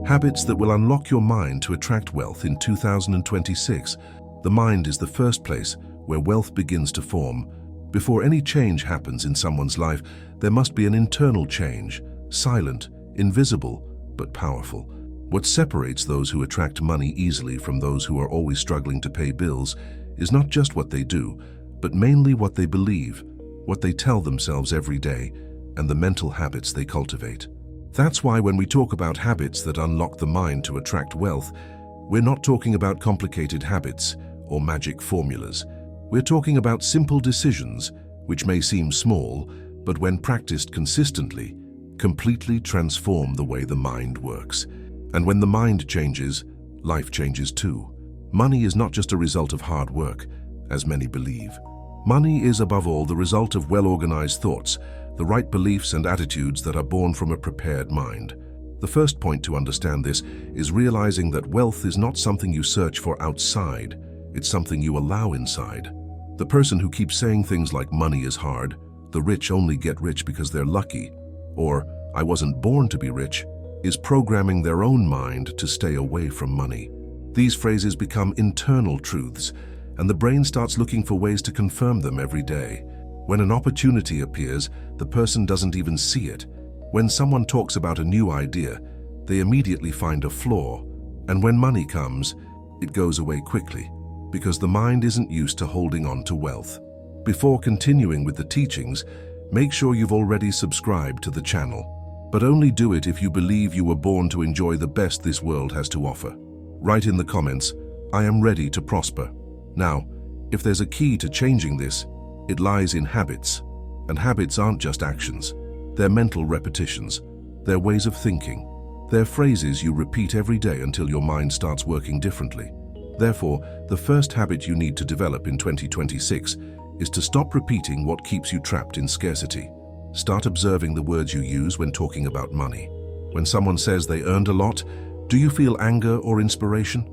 Habits that will unlock your mind to attract wealth in 2026. The mind is the first place where wealth begins to form. Before any change happens in someone's life, there must be an internal change, silent, invisible, but powerful. What separates those who attract money easily from those who are always struggling to pay bills is not just what they do, but mainly what they believe, what they tell themselves every day, and the mental habits they cultivate. That's why when we talk about habits that unlock the mind to attract wealth, we're not talking about complicated habits or magic formulas. We're talking about simple decisions, which may seem small, but when practiced consistently, completely transform the way the mind works. And when the mind changes, life changes too. Money is not just a result of hard work, as many believe. Money is above all the result of well-organized thoughts, the right beliefs and attitudes that are born from a prepared mind. The first point to understand this is realizing that wealth is not something you search for outside, it's something you allow inside. The person who keeps saying things like money is hard, the rich only get rich because they're lucky, or I wasn't born to be rich, is programming their own mind to stay away from money. These phrases become internal truths, and the brain starts looking for ways to confirm them every day. When an opportunity appears, the person doesn't even see it. When someone talks about a new idea, they immediately find a flaw, and when money comes, it goes away quickly, because the mind isn't used to holding on to wealth. Before continuing with the teachings, make sure you've already subscribed to the channel. But only do it if you believe you were born to enjoy the best this world has to offer. Write in the comments, I am ready to prosper. Now, if there's a key to changing this, it lies in habits. And habits aren't just actions. They're mental repetitions. They're ways of thinking. They're phrases you repeat every day until your mind starts working differently. Therefore, the first habit you need to develop in 2026 is to stop repeating what keeps you trapped in scarcity. Start observing the words you use when talking about money. When someone says they earned a lot, do you feel anger or inspiration?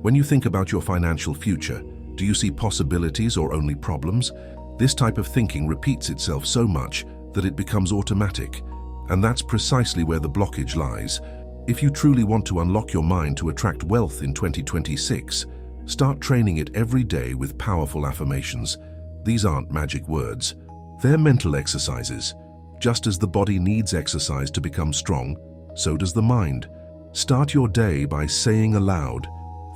When you think about your financial future, do you see possibilities or only problems? This type of thinking repeats itself so much that it becomes automatic, and that's precisely where the blockage lies. If you truly want to unlock your mind to attract wealth in 2026, start training it every day with powerful affirmations. These aren't magic words. They're mental exercises. Just as the body needs exercise to become strong, so does the mind. Start your day by saying aloud,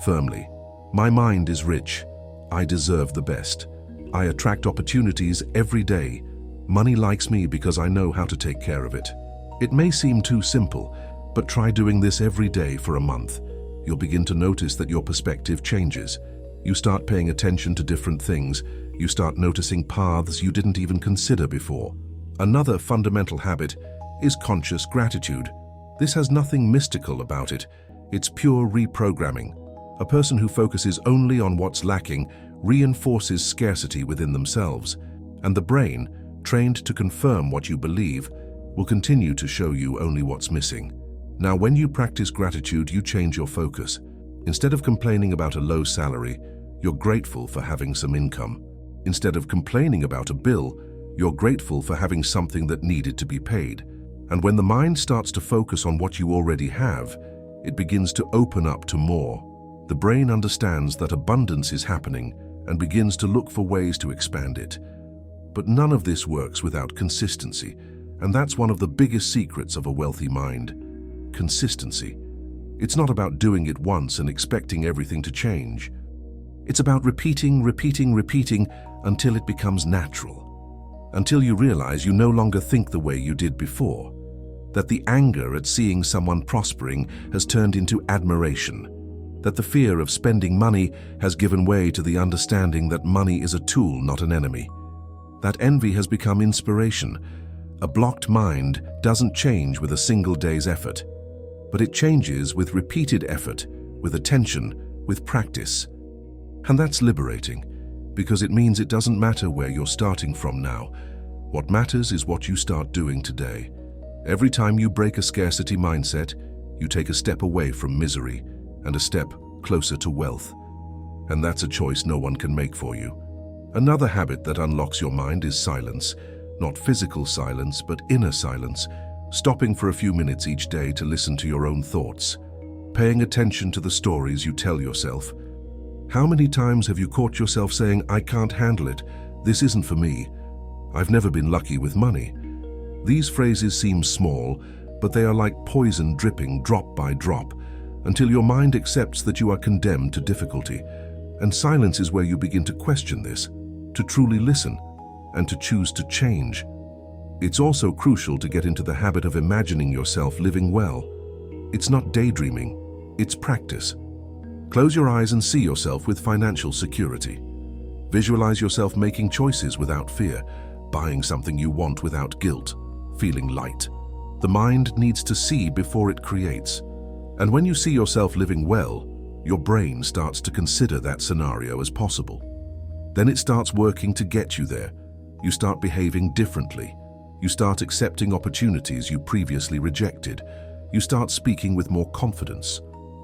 firmly, my mind is rich. I deserve the best. I attract opportunities every day. Money likes me because I know how to take care of it. It may seem too simple, but try doing this every day for a month. You'll begin to notice that your perspective changes. You start paying attention to different things. You start noticing paths you didn't even consider before. Another fundamental habit is conscious gratitude. This has nothing mystical about it. It's pure reprogramming. A person who focuses only on what's lacking reinforces scarcity within themselves, and the brain, trained to confirm what you believe, will continue to show you only what's missing. Now, when you practice gratitude, you change your focus. Instead of complaining about a low salary, you're grateful for having some income. Instead of complaining about a bill, you're grateful for having something that needed to be paid. And when the mind starts to focus on what you already have, it begins to open up to more. The brain understands that abundance is happening and begins to look for ways to expand it. But none of this works without consistency, and that's one of the biggest secrets of a wealthy mind. Consistency. It's not about doing it once and expecting everything to change. It's about repeating until it becomes natural. Until you realize you no longer think the way you did before. That the anger at seeing someone prospering has turned into admiration. That the fear of spending money has given way to the understanding that money is a tool, not an enemy. That envy has become inspiration. A blocked mind doesn't change with a single day's effort, but it changes with repeated effort, with attention, with practice. And that's liberating, because it means it doesn't matter where you're starting from now. What matters is what you start doing today. Every time you break a scarcity mindset, you take a step away from misery and a step closer to wealth. And that's a choice no one can make for you. Another habit that unlocks your mind is silence. Not physical silence, but inner silence. Stopping for a few minutes each day to listen to your own thoughts. paying attention to the stories you tell yourself. How many times have you caught yourself saying, "I can't handle it, this isn't for me, I've never been lucky with money"? These phrases seem small, but they are like poison dripping drop by drop, until your mind accepts that you are condemned to difficulty. And silence is where you begin to question this, to truly listen, and to choose to change. It's also crucial to get into the habit of imagining yourself living well. It's not daydreaming, it's practice. Close your eyes and see yourself with financial security. Visualize yourself making choices without fear, buying something you want without guilt, feeling light. The mind needs to see before it creates. And when you see yourself living well, your brain starts to consider that scenario as possible. Then it starts working to get you there. You start behaving differently. You start accepting opportunities you previously rejected. You start speaking with more confidence.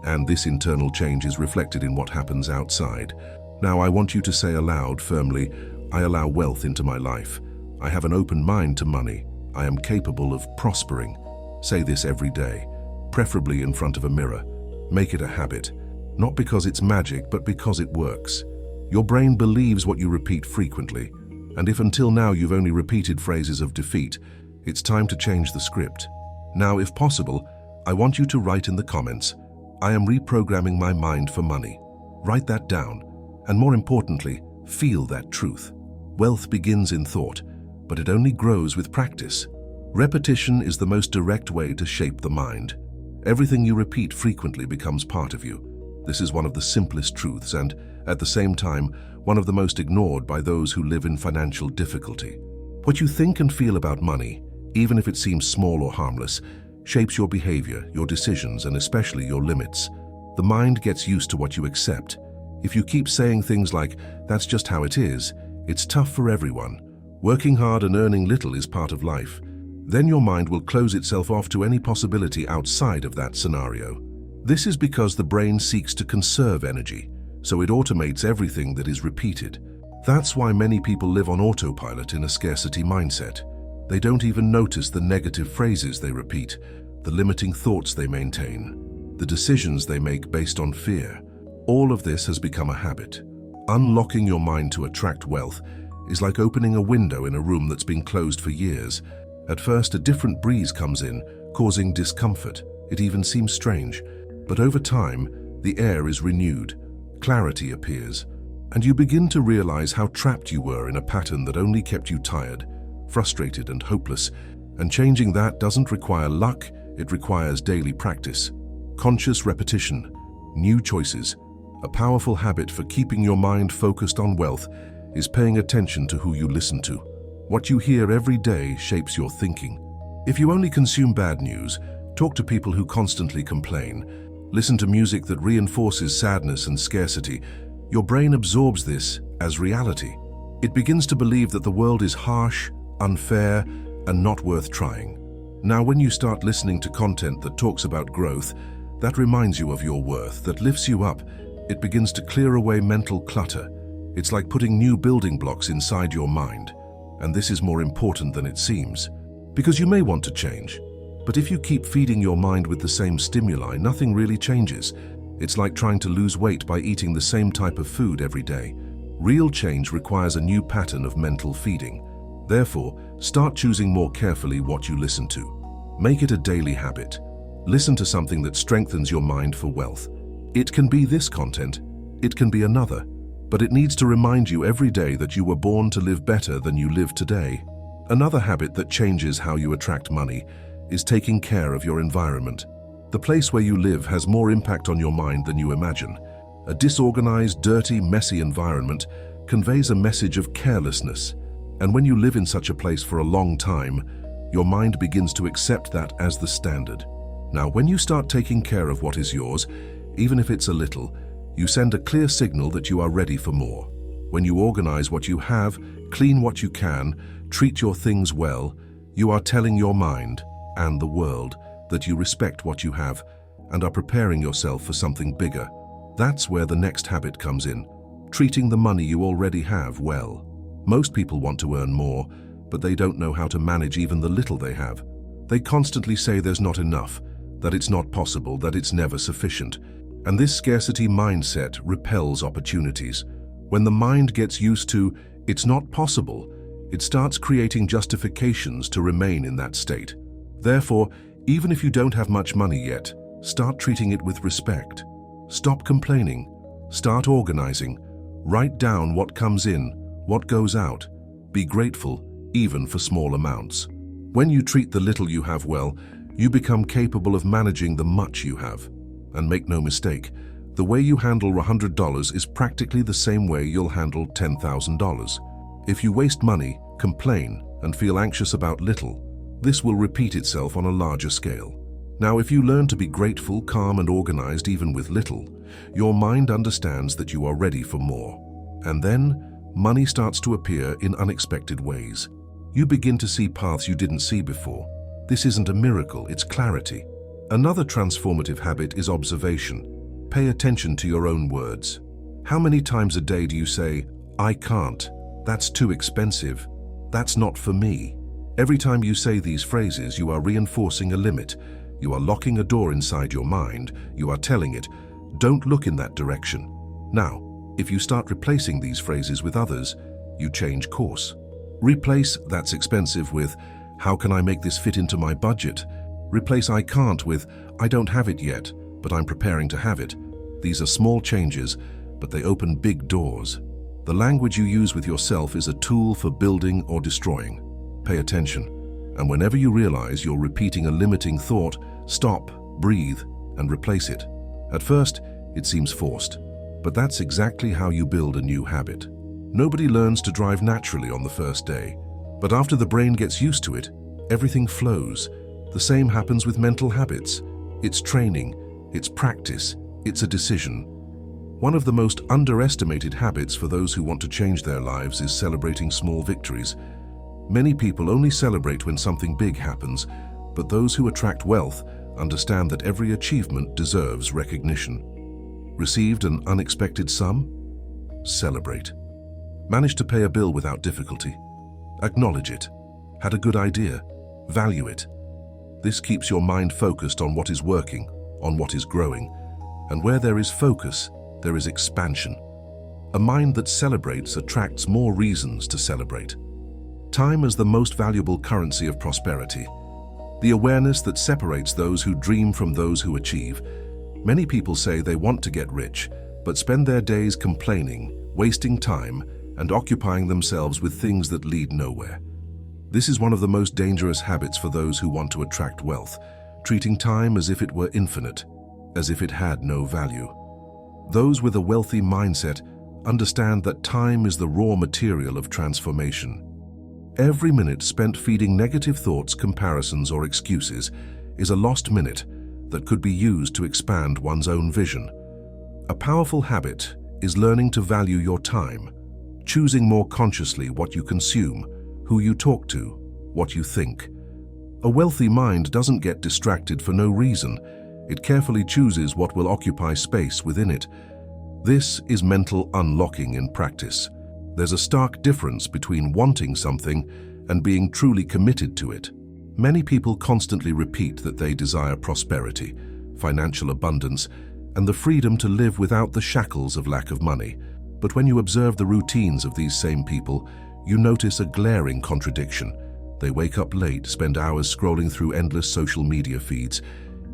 And this internal change is reflected in what happens outside. Now I want you to say aloud firmly, "I allow wealth into my life. I have an open mind to money. I am capable of prospering." Say this every day, preferably in front of a mirror. Make it a habit, not because it's magic, but because it works. Your brain believes what you repeat frequently, and if until now you've only repeated phrases of defeat, it's time to change the script. Now, if possible, I want you to write in the comments, "I am reprogramming my mind for money." Write that down, and more importantly, feel that truth. Wealth begins in thought, but it only grows with practice. Repetition is the most direct way to shape the mind. Everything you repeat frequently becomes part of you. This is one of the simplest truths and, at the same time, one of the most ignored by those who live in financial difficulty. What you think and feel about money, even if it seems small or harmless, shapes your behavior, your decisions, and especially your limits. The mind gets used to what you accept. If you keep saying things like, "That's just how it is," "It's tough for everyone," "Working hard and earning little is part of life," then your mind will close itself off to any possibility outside of that scenario. This is because the brain seeks to conserve energy, so it automates everything that is repeated. That's why many people live on autopilot in a scarcity mindset. They don't even notice the negative phrases they repeat, the limiting thoughts they maintain, the decisions they make based on fear. All of this has become a habit. Unlocking your mind to attract wealth is like opening a window in a room that's been closed for years. At first, a different breeze comes in, causing discomfort. It even seems strange. But over time, the air is renewed, clarity appears, and you begin to realize how trapped you were in a pattern that only kept you tired, frustrated, and hopeless. And changing that doesn't require luck, it requires daily practice, conscious repetition, new choices. A powerful habit for keeping your mind focused on wealth is paying attention to who you listen to. What you hear every day shapes your thinking. If you only consume bad news, talk to people who constantly complain, listen to music that reinforces sadness and scarcity, your brain absorbs this as reality. It begins to believe that the world is harsh, unfair, and not worth trying. Now, when you start listening to content that talks about growth, that reminds you of your worth, that lifts you up, it begins to clear away mental clutter. It's like putting new building blocks inside your mind. And this is more important than it seems, because you may want to change. But if you keep feeding your mind with the same stimuli, nothing really changes. It's like trying to lose weight by eating the same type of food every day. Real change requires a new pattern of mental feeding. Therefore, start choosing more carefully what you listen to. Make it a daily habit. Listen to something that strengthens your mind for wealth. It can be this content, it can be another, but it needs to remind you every day that you were born to live better than you live today. Another habit that changes how you attract money is taking care of your environment. The place where you live has more impact on your mind than you imagine. A disorganized, dirty, messy environment conveys a message of carelessness. And when you live in such a place for a long time, your mind begins to accept that as the standard. Now, when you start taking care of what is yours, even if it's a little, you send a clear signal that you are ready for more. When you organize what you have, clean what you can, treat your things well, you are telling your mind and the world that you respect what you have and are preparing yourself for something bigger. That's where the next habit comes in, treating the money you already have well. Most people want to earn more, but they don't know how to manage even the little they have. They constantly say there's not enough. that it's not possible, that it's never sufficient. And this scarcity mindset repels opportunities. When the mind gets used to "it's not possible," it starts creating justifications to remain in that state. Therefore, even if you don't have much money yet, start treating it with respect. Stop complaining. Start organizing. Write down what comes in, what goes out. Be grateful, even for small amounts. When you treat the little you have well, you become capable of managing the much you have. And make no mistake, the way you handle $100 is practically the same way you'll handle $10,000. If you waste money, complain, and feel anxious about little, this will repeat itself on a larger scale. Now, if you learn to be grateful, calm, and organized even with little, your mind understands that you are ready for more. And then, money starts to appear in unexpected ways. You begin to see paths you didn't see before. This isn't a miracle, it's clarity. Another transformative habit is observation. Pay attention to your own words. How many times a day do you say, "I can't, that's too expensive, that's not for me"? Every time you say these phrases, you are reinforcing a limit. You are locking a door inside your mind. You are telling it, "Don't look in that direction." Now, if you start replacing these phrases with others, you change course. Replace "that's expensive" with "how can I make this fit into my budget?" Replace "I can't" with "I don't have it yet, but I'm preparing to have it." These are small changes, but they open big doors. The language you use with yourself is a tool for building or destroying. Pay attention, and whenever you realize you're repeating a limiting thought, stop, breathe, and replace it. At first, it seems forced, but that's exactly how you build a new habit. Nobody learns to drive naturally on the first day, but after the brain gets used to it, everything flows. The same happens with mental habits. It's training, it's practice, it's a decision. One of the most underestimated habits for those who want to change their lives is celebrating small victories. Many people only celebrate when something big happens, but those who attract wealth understand that every achievement deserves recognition. Received an unexpected sum? Celebrate. Managed to pay a bill without difficulty? Acknowledge it. Had a good idea? Value it. This keeps your mind focused on what is working, on what is growing. And where there is focus, there is expansion. A mind that celebrates attracts more reasons to celebrate. Time as the most valuable currency of prosperity. The awareness that separates those who dream from those who achieve. Many people say they want to get rich, but spend their days complaining, wasting time, and occupying themselves with things that lead nowhere. This is one of the most dangerous habits for those who want to attract wealth, treating time as if it were infinite, as if it had no value. Those with a wealthy mindset understand that time is the raw material of transformation. Every minute spent feeding negative thoughts, comparisons, or excuses is a lost minute that could be used to expand one's own vision. A powerful habit is learning to value your time, choosing more consciously what you consume, who you talk to, what you think. A wealthy mind doesn't get distracted for no reason. It carefully chooses what will occupy space within it. This is mental unlocking in practice. There's a stark difference between wanting something and being truly committed to it. Many people constantly repeat that they desire prosperity, financial abundance, and the freedom to live without the shackles of lack of money. But when you observe the routines of these same people, you notice a glaring contradiction. They wake up late, spend hours scrolling through endless social media feeds,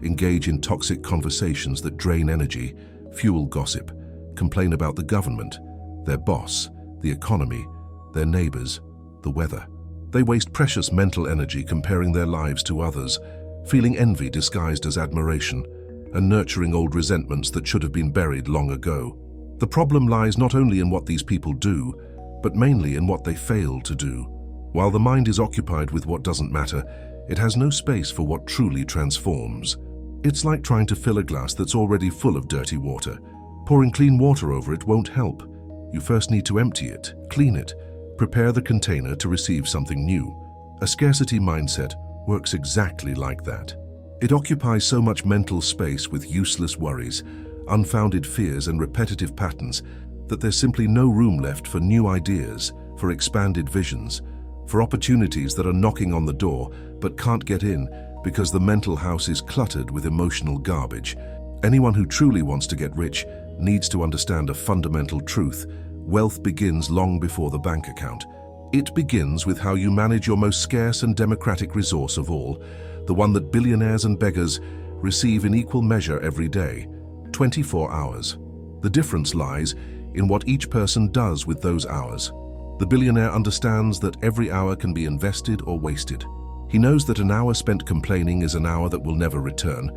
engage in toxic conversations that drain energy, fuel gossip, complain about the government, their boss, the economy, their neighbors, the weather. They waste precious mental energy comparing their lives to others, feeling envy disguised as admiration, and nurturing old resentments that should have been buried long ago. The problem lies not only in what these people do, but mainly in what they fail to do. While the mind is occupied with what doesn't matter, it has no space for what truly transforms. It's like trying to fill a glass that's already full of dirty water. Pouring clean water over it won't help. You first need to empty it, clean it, prepare the container to receive something new. A scarcity mindset works exactly like that. It occupies so much mental space with useless worries, unfounded fears, and repetitive patterns that there's simply no room left for new ideas, for expanded visions, for opportunities that are knocking on the door but can't get in because the mental house is cluttered with emotional garbage. Anyone who truly wants to get rich needs to understand a fundamental truth. Wealth begins long before the bank account. It begins with how you manage your most scarce and democratic resource of all, the one that billionaires and beggars receive in equal measure every day, 24 hours. The difference lies in what each person does with those hours. The billionaire understands that every hour can be invested or wasted. He knows that an hour spent complaining is an hour that will never return,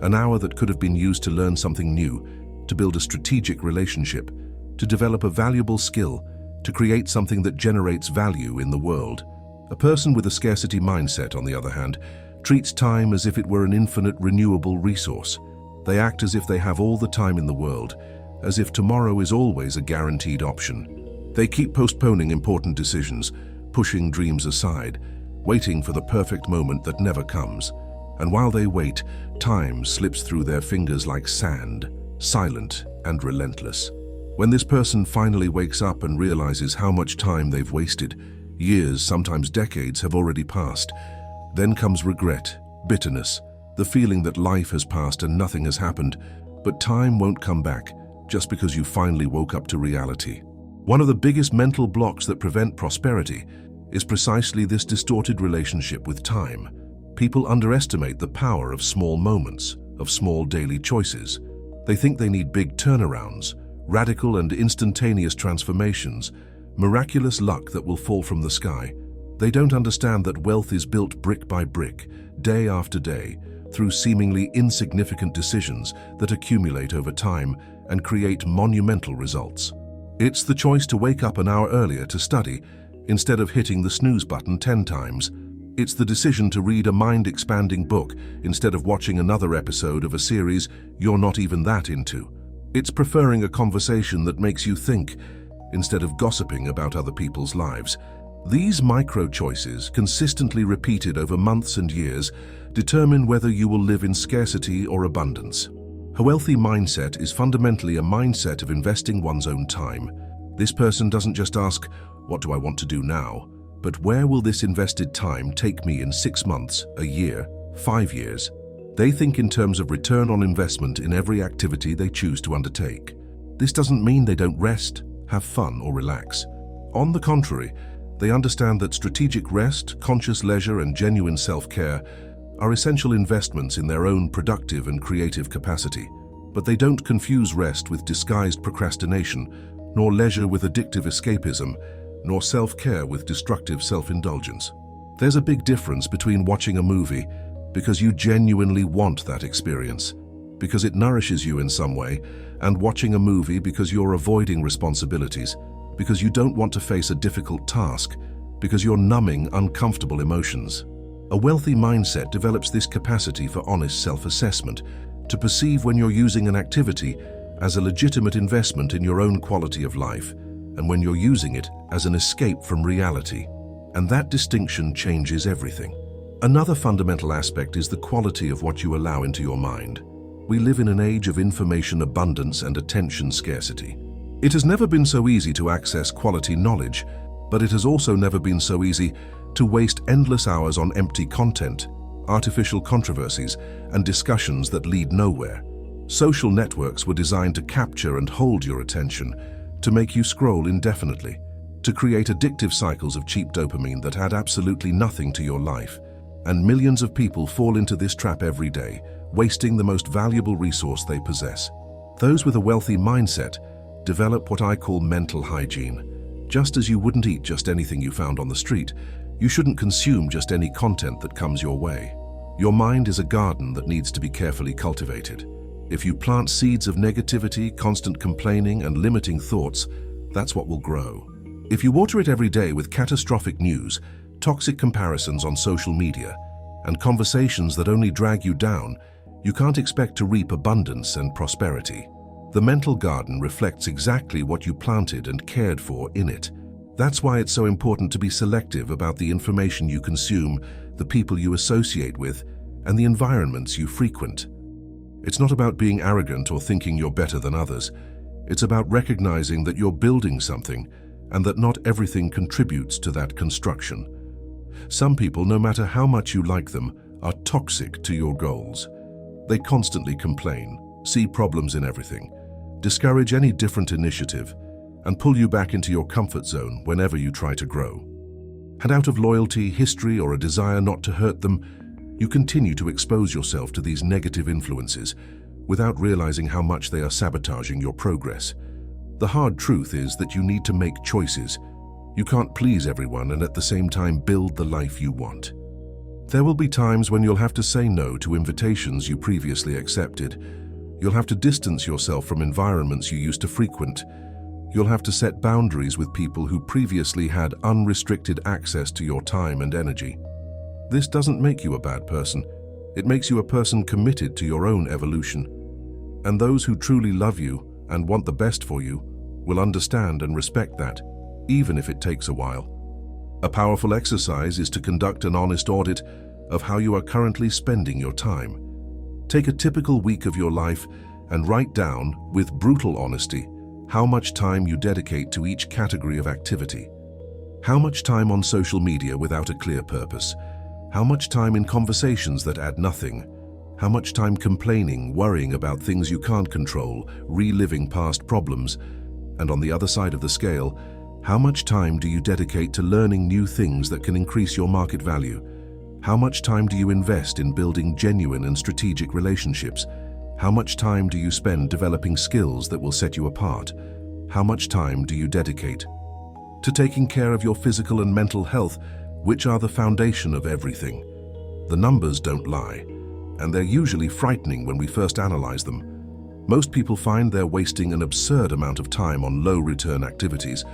an hour that could have been used to learn something new, to build a strategic relationship, to develop a valuable skill, to create something that generates value in the world. A person with a scarcity mindset, on the other hand, treats time as if it were an infinite renewable resource. They act as if they have all the time in the world, as if tomorrow is always a guaranteed option. They keep postponing important decisions, pushing dreams aside, waiting for the perfect moment that never comes. And while they wait, time slips through their fingers like sand, silent and relentless. When this person finally wakes up and realizes how much time they've wasted, years, sometimes decades, have already passed. Then comes regret, bitterness, the feeling that life has passed and nothing has happened, but time won't come back just because you finally woke up to reality. One of the biggest mental blocks that prevent prosperity is precisely this distorted relationship with time. People underestimate the power of small moments, of small daily choices. They think they need big turnarounds, radical and instantaneous transformations, miraculous luck that will fall from the sky. They don't understand that wealth is built brick by brick, day after day, through seemingly insignificant decisions that accumulate over time and create monumental results. It's the choice to wake up an hour earlier to study, instead of hitting the snooze button 10 times. It's the decision to read a mind-expanding book instead of watching another episode of a series you're not even that into. It's preferring a conversation that makes you think, instead of gossiping about other people's lives. These micro-choices, consistently repeated over months and years, determine whether you will live in scarcity or abundance. A wealthy mindset is fundamentally a mindset of investing one's own time. This person doesn't just ask, "What do I want to do now?" but "Where will this invested time take me in 6 months, a year, 5 years?" They think in terms of return on investment in every activity they choose to undertake. This doesn't mean they don't rest, have fun, or relax. On the contrary, they understand that strategic rest, conscious leisure, and genuine self-care are essential investments in their own productive and creative capacity. But they don't confuse rest with disguised procrastination, nor leisure with addictive escapism, nor self-care with destructive self-indulgence. There's a big difference between watching a movie because you genuinely want that experience, because it nourishes you in some way, and watching a movie because you're avoiding responsibilities, because you don't want to face a difficult task, because you're numbing uncomfortable emotions. A wealthy mindset develops this capacity for honest self-assessment, to perceive when you're using an activity as a legitimate investment in your own quality of life, and when you're using it as an escape from reality. And that distinction changes everything. Another fundamental aspect is the quality of what you allow into your mind. We live in an age of information abundance and attention scarcity. It has never been so easy to access quality knowledge, but it has also never been so easy to waste endless hours on empty content, artificial controversies, and discussions that lead nowhere. Social networks were designed to capture and hold your attention, to make you scroll indefinitely, to create addictive cycles of cheap dopamine that add absolutely nothing to your life. And millions of people fall into this trap every day, wasting the most valuable resource they possess. Those with a wealthy mindset develop what I call mental hygiene. Just as you wouldn't eat just anything you found on the street, you shouldn't consume just any content that comes your way. Your mind is a garden that needs to be carefully cultivated. If you plant seeds of negativity, constant complaining, and limiting thoughts, that's what will grow. If you water it every day with catastrophic news, toxic comparisons on social media, and conversations that only drag you down, you can't expect to reap abundance and prosperity. The mental garden reflects exactly what you planted and cared for in it. That's why it's so important to be selective about the information you consume, the people you associate with, and the environments you frequent. It's not about being arrogant or thinking you're better than others. It's about recognizing that you're building something and that not everything contributes to that construction. Some people, no matter how much you like them, are toxic to your goals. They constantly complain, see problems in everything, discourage any different initiative, and pull you back into your comfort zone whenever you try to grow. And out of loyalty, history, or a desire not to hurt them, you continue to expose yourself to these negative influences without realizing how much they are sabotaging your progress. The hard truth is that you need to make choices. You can't please everyone and at the same time build the life you want. There will be times when you'll have to say no to invitations you previously accepted. You'll have to distance yourself from environments you used to frequent. You'll have to set boundaries with people who previously had unrestricted access to your time and energy. This doesn't make you a bad person. It makes you a person committed to your own evolution. And those who truly love you and want the best for you will understand and respect that, even if it takes a while. A powerful exercise is to conduct an honest audit of how you are currently spending your time. Take a typical week of your life and write down, with brutal honesty, how much time you dedicate to each category of activity. How much time on social media without a clear purpose? How much time in conversations that add nothing? How much time complaining, worrying about things you can't control, reliving past problems? And on the other side of the scale, how much time do you dedicate to learning new things that can increase your market value? How much time do you invest in building genuine and strategic relationships? How much time do you spend developing skills that will set you apart? How much time do you dedicate to taking care of your physical and mental health, which are the foundation of everything? The numbers don't lie, and they're usually frightening when we first analyze them. Most people find they're wasting an absurd amount of time on low-return activities,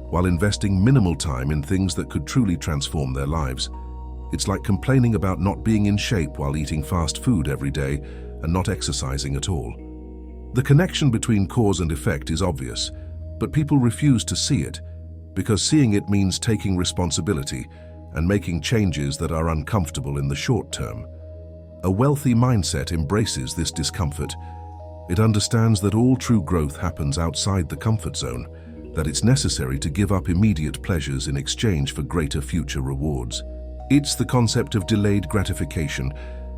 while investing minimal time in things that could truly transform their lives. It's like complaining about not being in shape while eating fast food every day and not exercising at all. The connection between cause and effect is obvious, but people refuse to see it because seeing it means taking responsibility and making changes that are uncomfortable in the short term. A wealthy mindset embraces this discomfort. It understands that all true growth happens outside the comfort zone, that it's necessary to give up immediate pleasures in exchange for greater future rewards. It's the concept of delayed gratification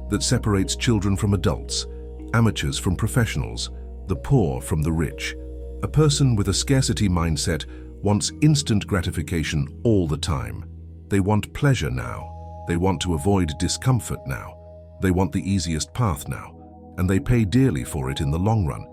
that separates children from adults, amateurs from professionals, the poor from the rich. A person with a scarcity mindset wants instant gratification all the time. They want pleasure now. They want to avoid discomfort now. They want the easiest path now, and they pay dearly for it in the long run.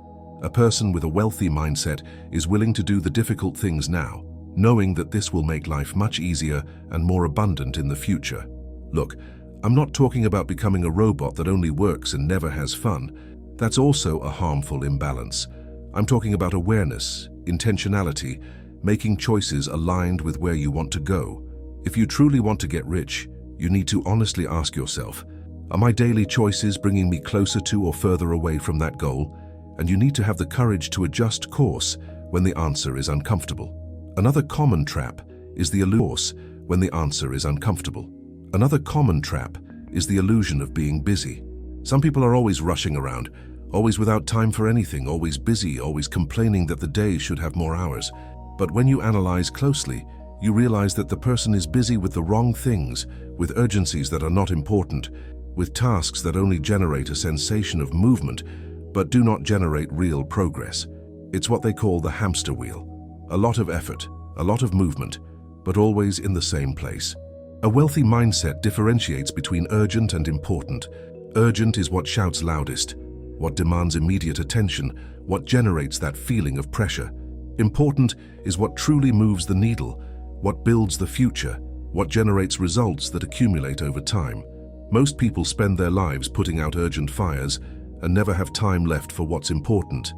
A person with a wealthy mindset is willing to do the difficult things now, knowing that this will make life much easier and more abundant in the future. Look, I'm not talking about becoming a robot that only works and never has fun. That's also a harmful imbalance. I'm talking about awareness, intentionality, making choices aligned with where you want to go. If you truly want to get rich, you need to honestly ask yourself, are my daily choices bringing me closer to or further away from that goal? And you need to have the courage to adjust course when the answer is uncomfortable. Another common trap is the illusion when the answer is uncomfortable. Another common trap is the illusion of being busy. Some people are always rushing around, always without time for anything, always busy, always complaining that the day should have more hours. But when you analyze closely, you realize that the person is busy with the wrong things, with urgencies that are not important, with tasks that only generate a sensation of movement, but do not generate real progress. It's what they call the hamster wheel. A lot of effort, a lot of movement, but always in the same place. A wealthy mindset differentiates between urgent and important. Urgent is what shouts loudest, what demands immediate attention, what generates that feeling of pressure. Important is what truly moves the needle, what builds the future, what generates results that accumulate over time. Most people spend their lives putting out urgent fires and never have time left for what's important.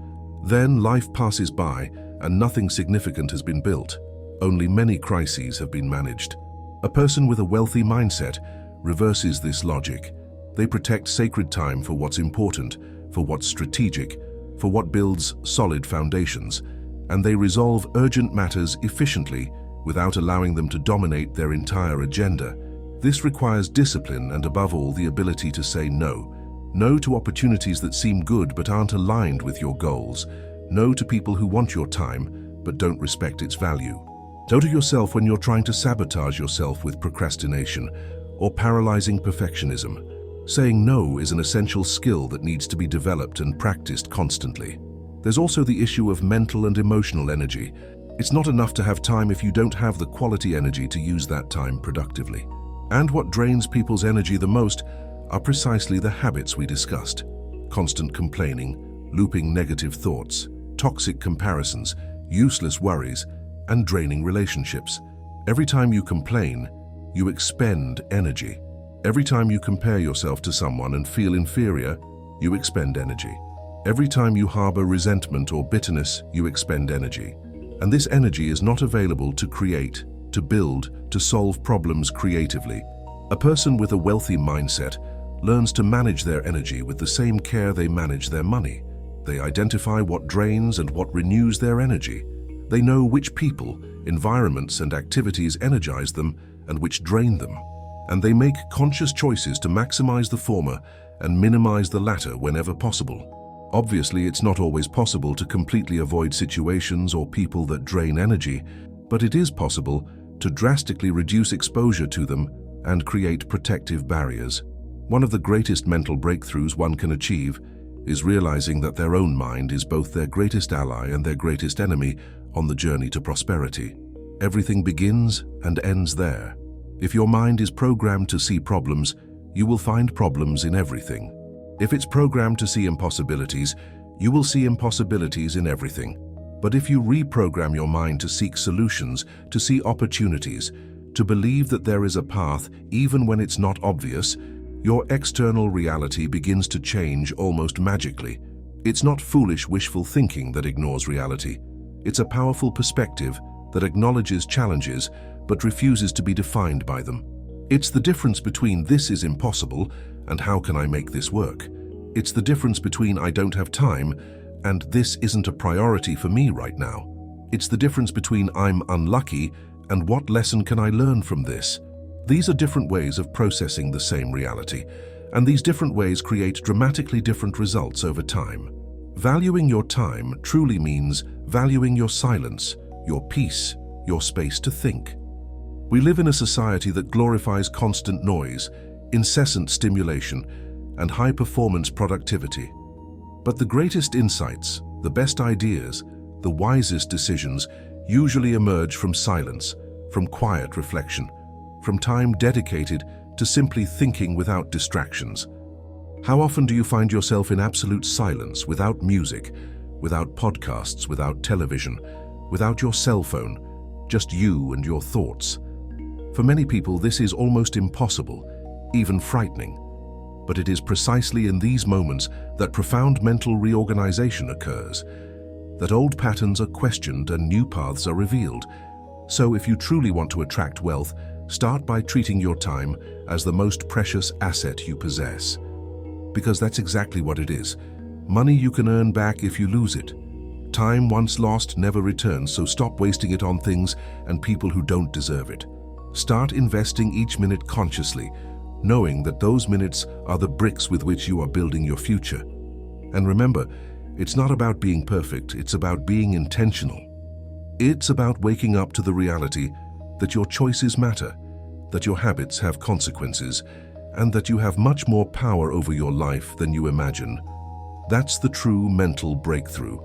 Then life passes by and nothing significant has been built. Only many crises have been managed. A person with a wealthy mindset reverses this logic. They protect sacred time for what's important, for what's strategic, for what builds solid foundations, and they resolve urgent matters efficiently without allowing them to dominate their entire agenda. This requires discipline and, above all, the ability to say no. No to opportunities that seem good but aren't aligned with your goals. No to people who want your time but don't respect its value. No to yourself when you're trying to sabotage yourself with procrastination or paralyzing perfectionism. Saying no is an essential skill that needs to be developed and practiced constantly. There's also the issue of mental and emotional energy. It's not enough to have time if you don't have the quality energy to use that time productively. And what drains people's energy the most are precisely the habits we discussed. Constant complaining, looping negative thoughts, toxic comparisons, useless worries, and draining relationships. Every time you complain, you expend energy. Every time you compare yourself to someone and feel inferior, you expend energy. Every time you harbor resentment or bitterness, you expend energy. And this energy is not available to create, to build, to solve problems creatively. A person with a wealthy mindset learns to manage their energy with the same care they manage their money. They identify what drains and what renews their energy. They know which people, environments, and activities energize them and which drain them. And they make conscious choices to maximize the former and minimize the latter whenever possible. Obviously, it's not always possible to completely avoid situations or people that drain energy, but it is possible to drastically reduce exposure to them and create protective barriers. One of the greatest mental breakthroughs one can achieve is realizing that their own mind is both their greatest ally and their greatest enemy on the journey to prosperity. Everything begins and ends there. If your mind is programmed to see problems, you will find problems in everything. If it's programmed to see impossibilities, you will see impossibilities in everything. But if you reprogram your mind to seek solutions, to see opportunities, to believe that there is a path even when it's not obvious, your external reality begins to change almost magically. It's not foolish wishful thinking that ignores reality. It's a powerful perspective that acknowledges challenges but refuses to be defined by them. It's the difference between "this is impossible" and "how can I make this work?" It's the difference between "I don't have time" and "this isn't a priority for me right now." It's the difference between "I'm unlucky" and "what lesson can I learn from this?" These are different ways of processing the same reality, and these different ways create dramatically different results over time. Valuing your time truly means valuing your silence, your peace, your space to think. We live in a society that glorifies constant noise, incessant stimulation, and high-performance productivity. But the greatest insights, the best ideas, the wisest decisions usually emerge from silence, from quiet reflection, from time dedicated to simply thinking without distractions. How often do you find yourself in absolute silence, without music, without podcasts, without television, without your cell phone, just you and your thoughts? For many people, this is almost impossible, even frightening. But it is precisely in these moments that profound mental reorganization occurs, that old patterns are questioned and new paths are revealed. So if you truly want to attract wealth, start by treating your time as the most precious asset you possess. Because that's exactly what it is. Money you can earn back if you lose it. Time once lost never returns, so stop wasting it on things and people who don't deserve it. Start investing each minute consciously, knowing that those minutes are the bricks with which you are building your future. And remember, it's not about being perfect, it's about being intentional. It's about waking up to the reality that your choices matter, that your habits have consequences, and that you have much more power over your life than you imagine. That's the true mental breakthrough.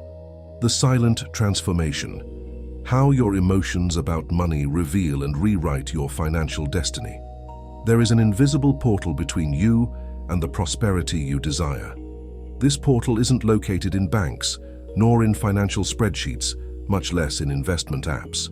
The silent transformation. How your emotions about money reveal and rewrite your financial destiny. There is an invisible portal between you and the prosperity you desire. This portal isn't located in banks, nor in financial spreadsheets, much less in investment apps.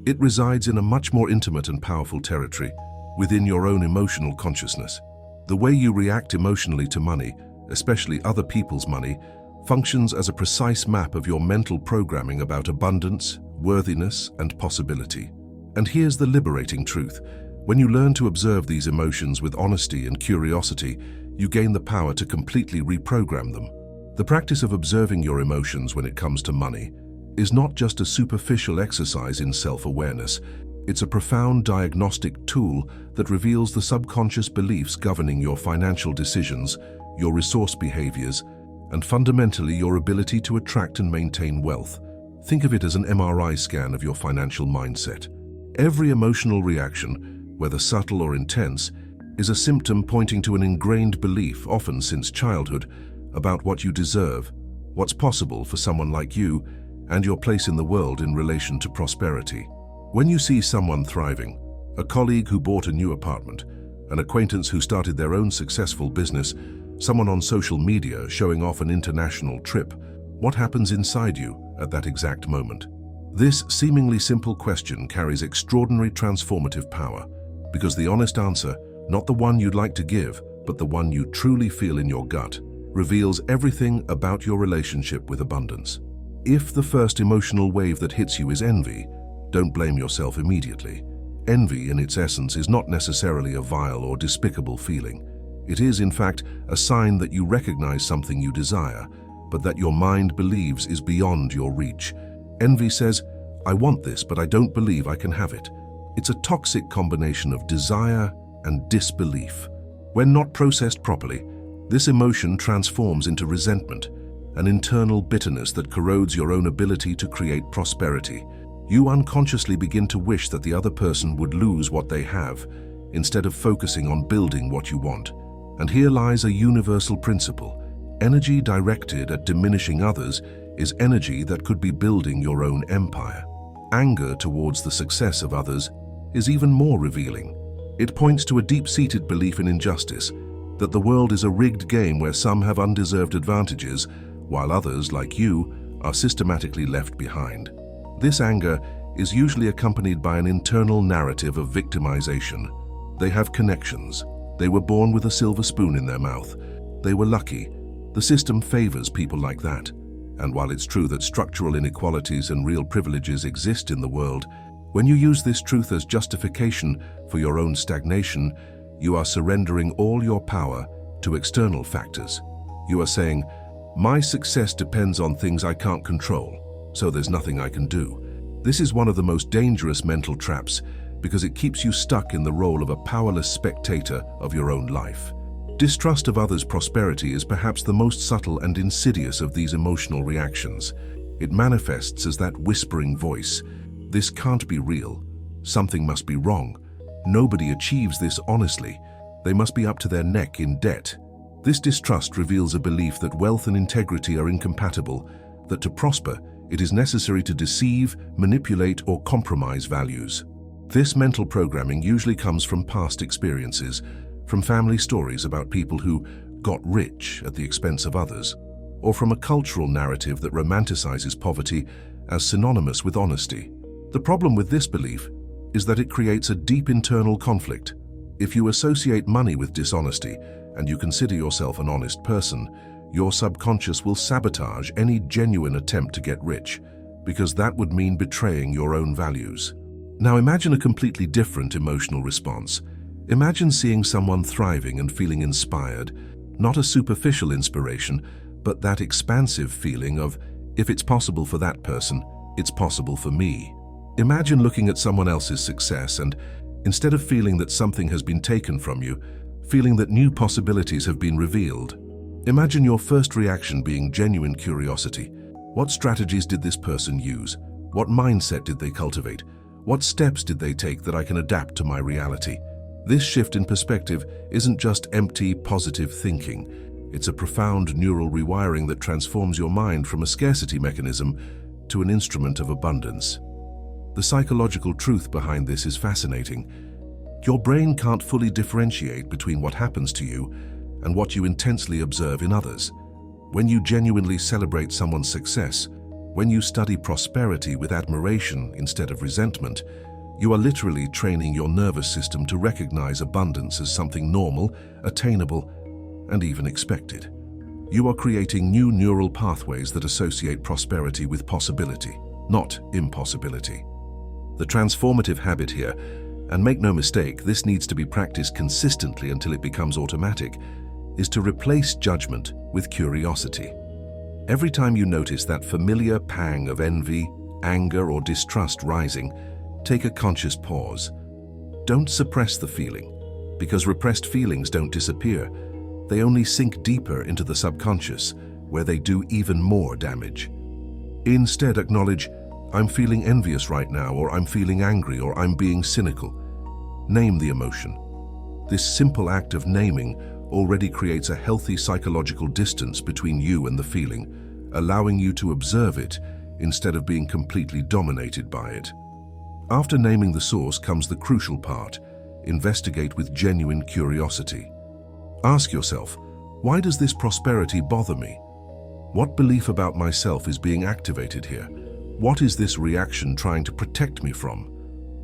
It resides in a much more intimate and powerful territory, within your own emotional consciousness. The way you react emotionally to money, especially other people's money, functions as a precise map of your mental programming about abundance, worthiness, and possibility. And here's the liberating truth. When you learn to observe these emotions with honesty and curiosity, you gain the power to completely reprogram them. The practice of observing your emotions when it comes to money is not just a superficial exercise in self-awareness. It's a profound diagnostic tool that reveals the subconscious beliefs governing your financial decisions, your resource behaviors, and fundamentally your ability to attract and maintain wealth. Think of it as an MRI scan of your financial mindset. Every emotional reaction, whether subtle or intense, is a symptom pointing to an ingrained belief, often since childhood, about what you deserve, what's possible for someone like you, and your place in the world in relation to prosperity. When you see someone thriving, a colleague who bought a new apartment, an acquaintance who started their own successful business, someone on social media showing off an international trip, what happens inside you at that exact moment? This seemingly simple question carries extraordinary transformative power, because the honest answer, not the one you'd like to give, but the one you truly feel in your gut, reveals everything about your relationship with abundance. If the first emotional wave that hits you is envy, don't blame yourself immediately. Envy, in its essence, is not necessarily a vile or despicable feeling. It is, in fact, a sign that you recognize something you desire, but that your mind believes is beyond your reach. Envy says, "I want this, but I don't believe I can have it." It's a toxic combination of desire and disbelief. When not processed properly, this emotion transforms into resentment, an internal bitterness that corrodes your own ability to create prosperity. You unconsciously begin to wish that the other person would lose what they have, instead of focusing on building what you want. And here lies a universal principle. Energy directed at diminishing others is energy that could be building your own empire. Anger towards the success of others is even more revealing. It points to a deep-seated belief in injustice, that the world is a rigged game where some have undeserved advantages, while others, like you, are systematically left behind. This anger is usually accompanied by an internal narrative of victimization. They have connections. They were born with a silver spoon in their mouth. They were lucky. The system favors people like that. And while it's true that structural inequalities and real privileges exist in the world, when you use this truth as justification for your own stagnation, you are surrendering all your power to external factors. You are saying, "My success depends on things I can't control, so there's nothing I can do." This is one of the most dangerous mental traps because it keeps you stuck in the role of a powerless spectator of your own life. Distrust of others' prosperity is perhaps the most subtle and insidious of these emotional reactions. It manifests as that whispering voice. This can't be real. Something must be wrong. Nobody achieves this honestly. They must be up to their neck in debt. This distrust reveals a belief that wealth and integrity are incompatible, that to prosper, it is necessary to deceive, manipulate, or compromise values. This mental programming usually comes from past experiences, from family stories about people who got rich at the expense of others, or from a cultural narrative that romanticizes poverty as synonymous with honesty. The problem with this belief is that it creates a deep internal conflict. If you associate money with dishonesty and you consider yourself an honest person, your subconscious will sabotage any genuine attempt to get rich, because that would mean betraying your own values. Now imagine a completely different emotional response. Imagine seeing someone thriving and feeling inspired, not a superficial inspiration, but that expansive feeling of, if it's possible for that person, it's possible for me. Imagine looking at someone else's success and, instead of feeling that something has been taken from you, feeling that new possibilities have been revealed. Imagine your first reaction being genuine curiosity. What strategies did this person use? What mindset did they cultivate? What steps did they take that I can adapt to my reality? This shift in perspective isn't just empty, positive thinking. It's a profound neural rewiring that transforms your mind from a scarcity mechanism to an instrument of abundance. The psychological truth behind this is fascinating. Your brain can't fully differentiate between what happens to you and what you intensely observe in others. When you genuinely celebrate someone's success, when you study prosperity with admiration instead of resentment, you are literally training your nervous system to recognize abundance as something normal, attainable, and even expected. You are creating new neural pathways that associate prosperity with possibility, not impossibility. The transformative habit here, and make no mistake, this needs to be practiced consistently until it becomes automatic, is to replace judgment with curiosity. Every time you notice that familiar pang of envy, anger, or distrust rising, take a conscious pause. Don't suppress the feeling, because repressed feelings don't disappear. They only sink deeper into the subconscious, where they do even more damage. Instead, acknowledge, "I'm feeling envious right now," or "I'm feeling angry," or "I'm being cynical." Name the emotion. This simple act of naming already creates a healthy psychological distance between you and the feeling, allowing you to observe it instead of being completely dominated by it. After naming the source comes the crucial part: investigate with genuine curiosity. Ask yourself, why does this prosperity bother me? What belief about myself is being activated here? What is this reaction trying to protect me from?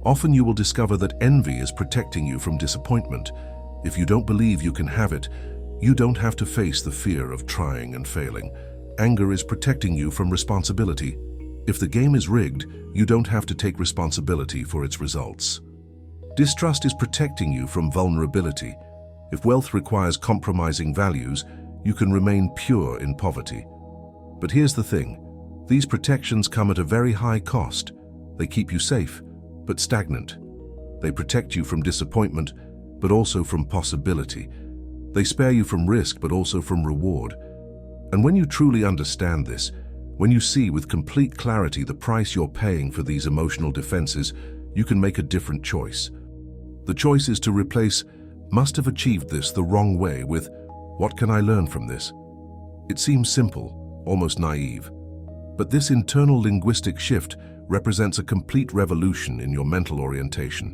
Often you will discover that envy is protecting you from disappointment. If you don't believe you can have it, you don't have to face the fear of trying and failing. Anger is protecting you from responsibility. If the game is rigged, you don't have to take responsibility for its results. Distrust is protecting you from vulnerability. If wealth requires compromising values, you can remain pure in poverty. But here's the thing: these protections come at a very high cost. They keep you safe, but stagnant. They protect you from disappointment, but also from possibility. They spare you from risk, but also from reward. And when you truly understand this, when you see with complete clarity the price you're paying for these emotional defenses, you can make a different choice. The choice is to replace "must have achieved this the wrong way" with "what can I learn from this?" It seems simple, almost naive. But this internal linguistic shift represents a complete revolution in your mental orientation.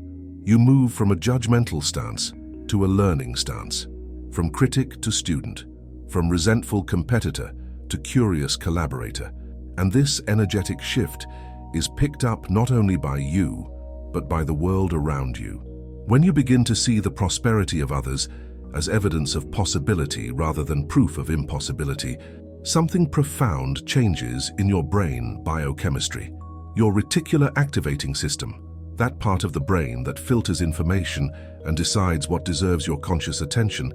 You move from a judgmental stance to a learning stance, from critic to student, from resentful competitor to curious collaborator. And this energetic shift is picked up not only by you, but by the world around you. When you begin to see the prosperity of others as evidence of possibility rather than proof of impossibility, something profound changes in your brain biochemistry. Your reticular activating system, that part of the brain that filters information and decides what deserves your conscious attention,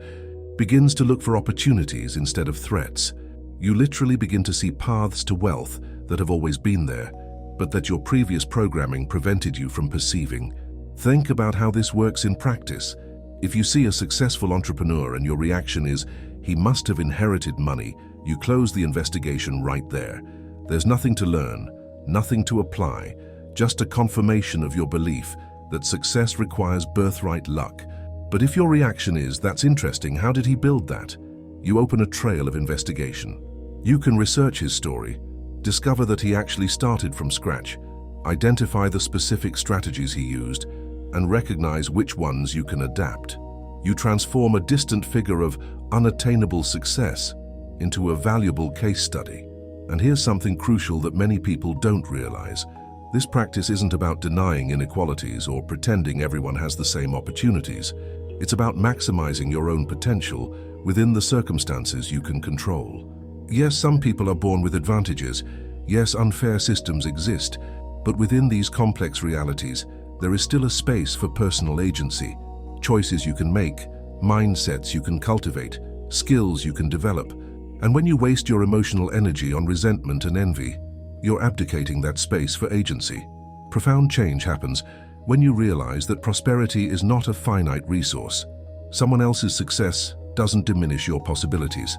begins to look for opportunities instead of threats. You literally begin to see paths to wealth that have always been there, but that your previous programming prevented you from perceiving. Think about how this works in practice. If you see a successful entrepreneur and your reaction is, "he must have inherited money," you close the investigation right there. There's nothing to learn, nothing to apply, just a confirmation of your belief that success requires birthright luck. But if your reaction is, "that's interesting, how did he build that?" you open a trail of investigation. You can research his story, discover that he actually started from scratch, identify the specific strategies he used, and recognize which ones you can adapt. You transform a distant figure of unattainable success into a valuable case study. And here's something crucial that many people don't realize. This practice isn't about denying inequalities or pretending everyone has the same opportunities. It's about maximizing your own potential within the circumstances you can control. Yes, some people are born with advantages. Yes, unfair systems exist. But within these complex realities, there is still a space for personal agency, choices you can make, mindsets you can cultivate, skills you can develop. And when you waste your emotional energy on resentment and envy, you're abdicating that space for agency. Profound change happens when you realize that prosperity is not a finite resource. Someone else's success doesn't diminish your possibilities.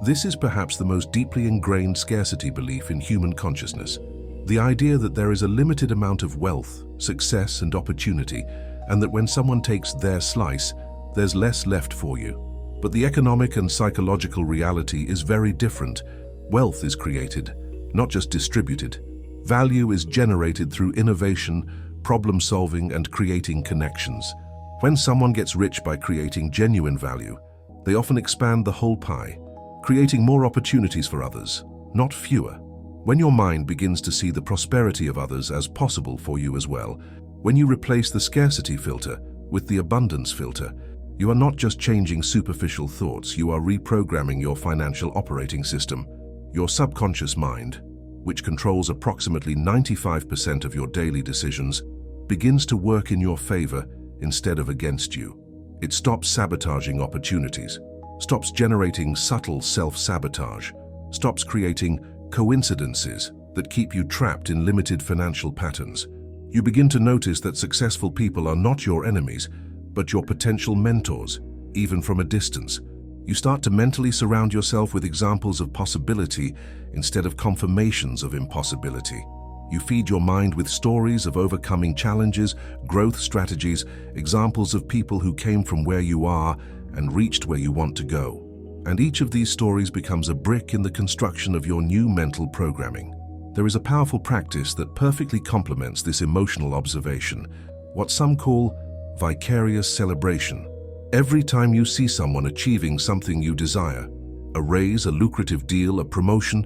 This is perhaps the most deeply ingrained scarcity belief in human consciousness. The idea that there is a limited amount of wealth, success, and opportunity, and that when someone takes their slice, there's less left for you. But the economic and psychological reality is very different. Wealth is created, not just distributed. Value is generated through innovation, problem-solving, and creating connections. When someone gets rich by creating genuine value, they often expand the whole pie, creating more opportunities for others, not fewer. When your mind begins to see the prosperity of others as possible for you as well, when you replace the scarcity filter with the abundance filter, you are not just changing superficial thoughts, you are reprogramming your financial operating system. Your subconscious mind, which controls approximately 95% of your daily decisions, begins to work in your favor instead of against you. It stops sabotaging opportunities, stops generating subtle self-sabotage, stops creating coincidences that keep you trapped in limited financial patterns. You begin to notice that successful people are not your enemies, but your potential mentors, even from a distance. You start to mentally surround yourself with examples of possibility instead of confirmations of impossibility. You feed your mind with stories of overcoming challenges, growth strategies, examples of people who came from where you are and reached where you want to go. And each of these stories becomes a brick in the construction of your new mental programming. There is a powerful practice that perfectly complements this emotional observation, what some call vicarious celebration. Every time you see someone achieving something you desire, a raise, a lucrative deal, a promotion,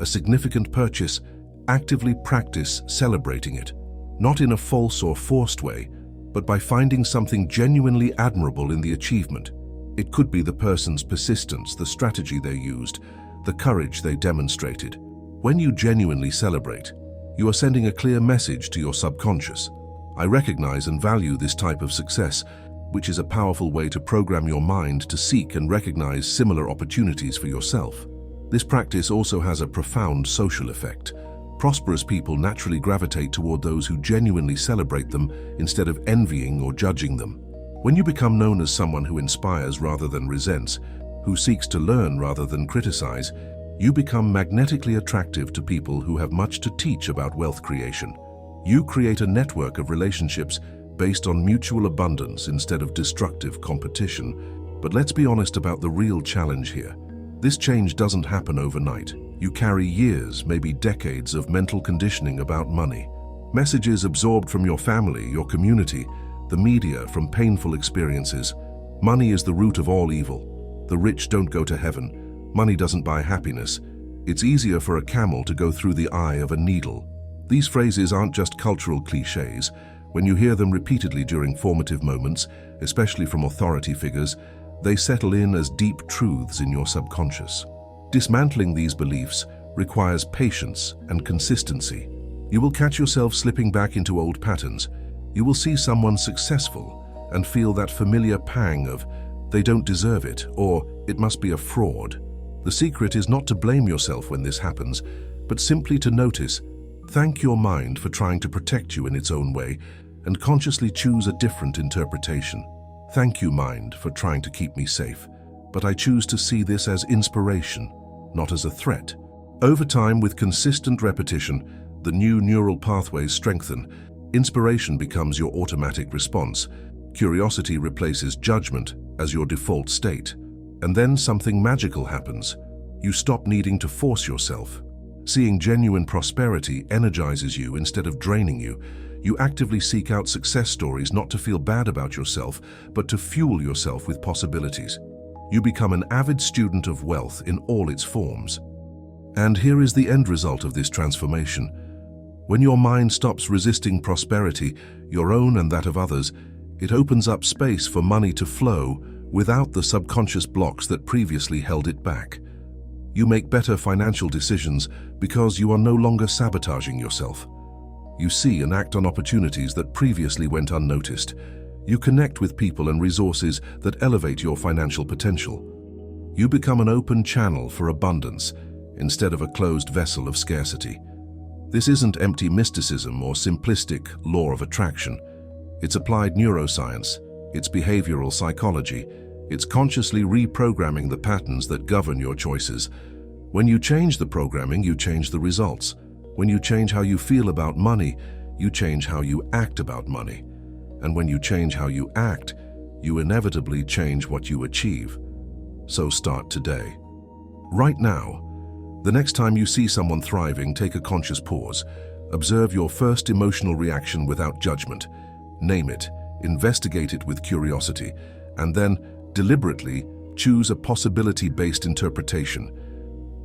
a significant purchase, actively practice celebrating it, not in a false or forced way, but by finding something genuinely admirable in the achievement. It could be the person's persistence, the strategy they used, the courage they demonstrated. When you genuinely celebrate, you are sending a clear message to your subconscious. I recognize and value this type of success, which is a powerful way to program your mind to seek and recognize similar opportunities for yourself. This practice also has a profound social effect. Prosperous people naturally gravitate toward those who genuinely celebrate them instead of envying or judging them. When you become known as someone who inspires rather than resents, who seeks to learn rather than criticize, you become magnetically attractive to people who have much to teach about wealth creation. You create a network of relationships based on mutual abundance instead of destructive competition. But let's be honest about the real challenge here. This change doesn't happen overnight. You carry years, maybe decades of mental conditioning about money. Messages absorbed from your family, your community, the media, from painful experiences. Money is the root of all evil. The rich don't go to heaven. Money doesn't buy happiness. It's easier for a camel to go through the eye of a needle. These phrases aren't just cultural cliches. When you hear them repeatedly during formative moments, especially from authority figures, they settle in as deep truths in your subconscious. Dismantling these beliefs requires patience and consistency. You will catch yourself slipping back into old patterns. You will see someone successful and feel that familiar pang of, they don't deserve it, or it must be a fraud. The secret is not to blame yourself when this happens, but simply to notice, thank your mind for trying to protect you in its own way, and consciously choose a different interpretation. Thank you, mind, for trying to keep me safe, but I choose to see this as inspiration, not as a threat. Over time, with consistent repetition, the new neural pathways strengthen. Inspiration becomes your automatic response. Curiosity replaces judgment as your default state. And then something magical happens. You stop needing to force yourself. Seeing genuine prosperity energizes you instead of draining you. You actively seek out success stories not to feel bad about yourself, but to fuel yourself with possibilities. You become an avid student of wealth in all its forms. And here is the end result of this transformation. When your mind stops resisting prosperity, your own and that of others, it opens up space for money to flow without the subconscious blocks that previously held it back. You make better financial decisions because you are no longer sabotaging yourself. You see and act on opportunities that previously went unnoticed. You connect with people and resources that elevate your financial potential. You become an open channel for abundance instead of a closed vessel of scarcity. This isn't empty mysticism or simplistic law of attraction. It's applied neuroscience, it's behavioral psychology, it's consciously reprogramming the patterns that govern your choices. When you change the programming, you change the results. When you change how you feel about money, you change how you act about money. And when you change how you act, you inevitably change what you achieve. So start today. Right now, the next time you see someone thriving, take a conscious pause. Observe your first emotional reaction without judgment. Name it, investigate it with curiosity, and then deliberately choose a possibility-based interpretation.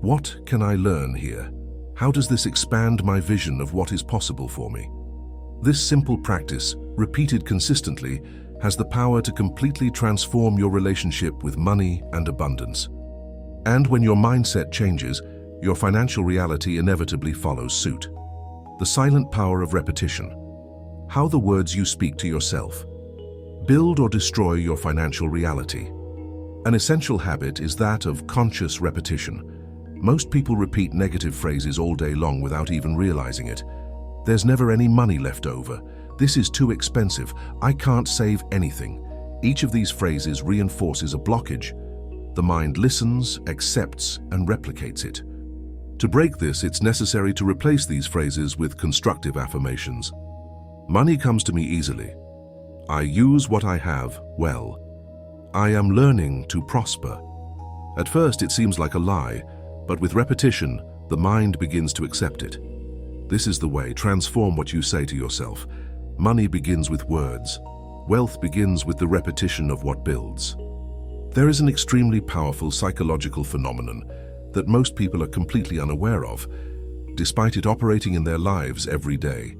What can I learn here? How does this expand my vision of what is possible for me? This simple practice, repeated consistently, has the power to completely transform your relationship with money and abundance. And when your mindset changes, your financial reality inevitably follows suit. The silent power of repetition. How the words you speak to yourself build or destroy your financial reality. An essential habit is that of conscious repetition. Most people repeat negative phrases all day long without even realizing it. There's never any money left over. This is too expensive. I can't save anything. Each of these phrases reinforces a blockage. The mind listens, accepts, and replicates it. To break this, it's necessary to replace these phrases with constructive affirmations. Money comes to me easily. I use what I have well. I am learning to prosper. At first, it seems like a lie, but with repetition, the mind begins to accept it. This is the way. Transform what you say to yourself. Money begins with words. Wealth begins with the repetition of what builds. There is an extremely powerful psychological phenomenon that most people are completely unaware of, despite it operating in their lives every day,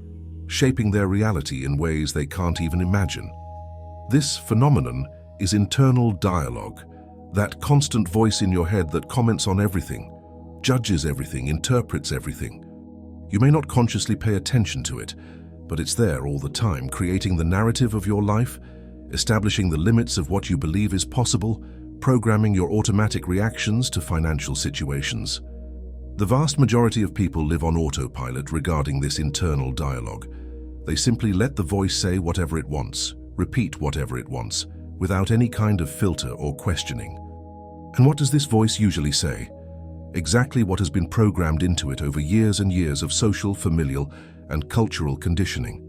shaping their reality in ways they can't even imagine. This phenomenon is internal dialogue, that constant voice in your head that comments on everything, judges everything, interprets everything. You may not consciously pay attention to it, but it's there all the time, creating the narrative of your life, establishing the limits of what you believe is possible, programming your automatic reactions to financial situations. The vast majority of people live on autopilot regarding this internal dialogue. They simply let the voice say whatever it wants, repeat whatever it wants, without any kind of filter or questioning. And what does this voice usually say? Exactly what has been programmed into it over years and years of social, familial, and cultural conditioning.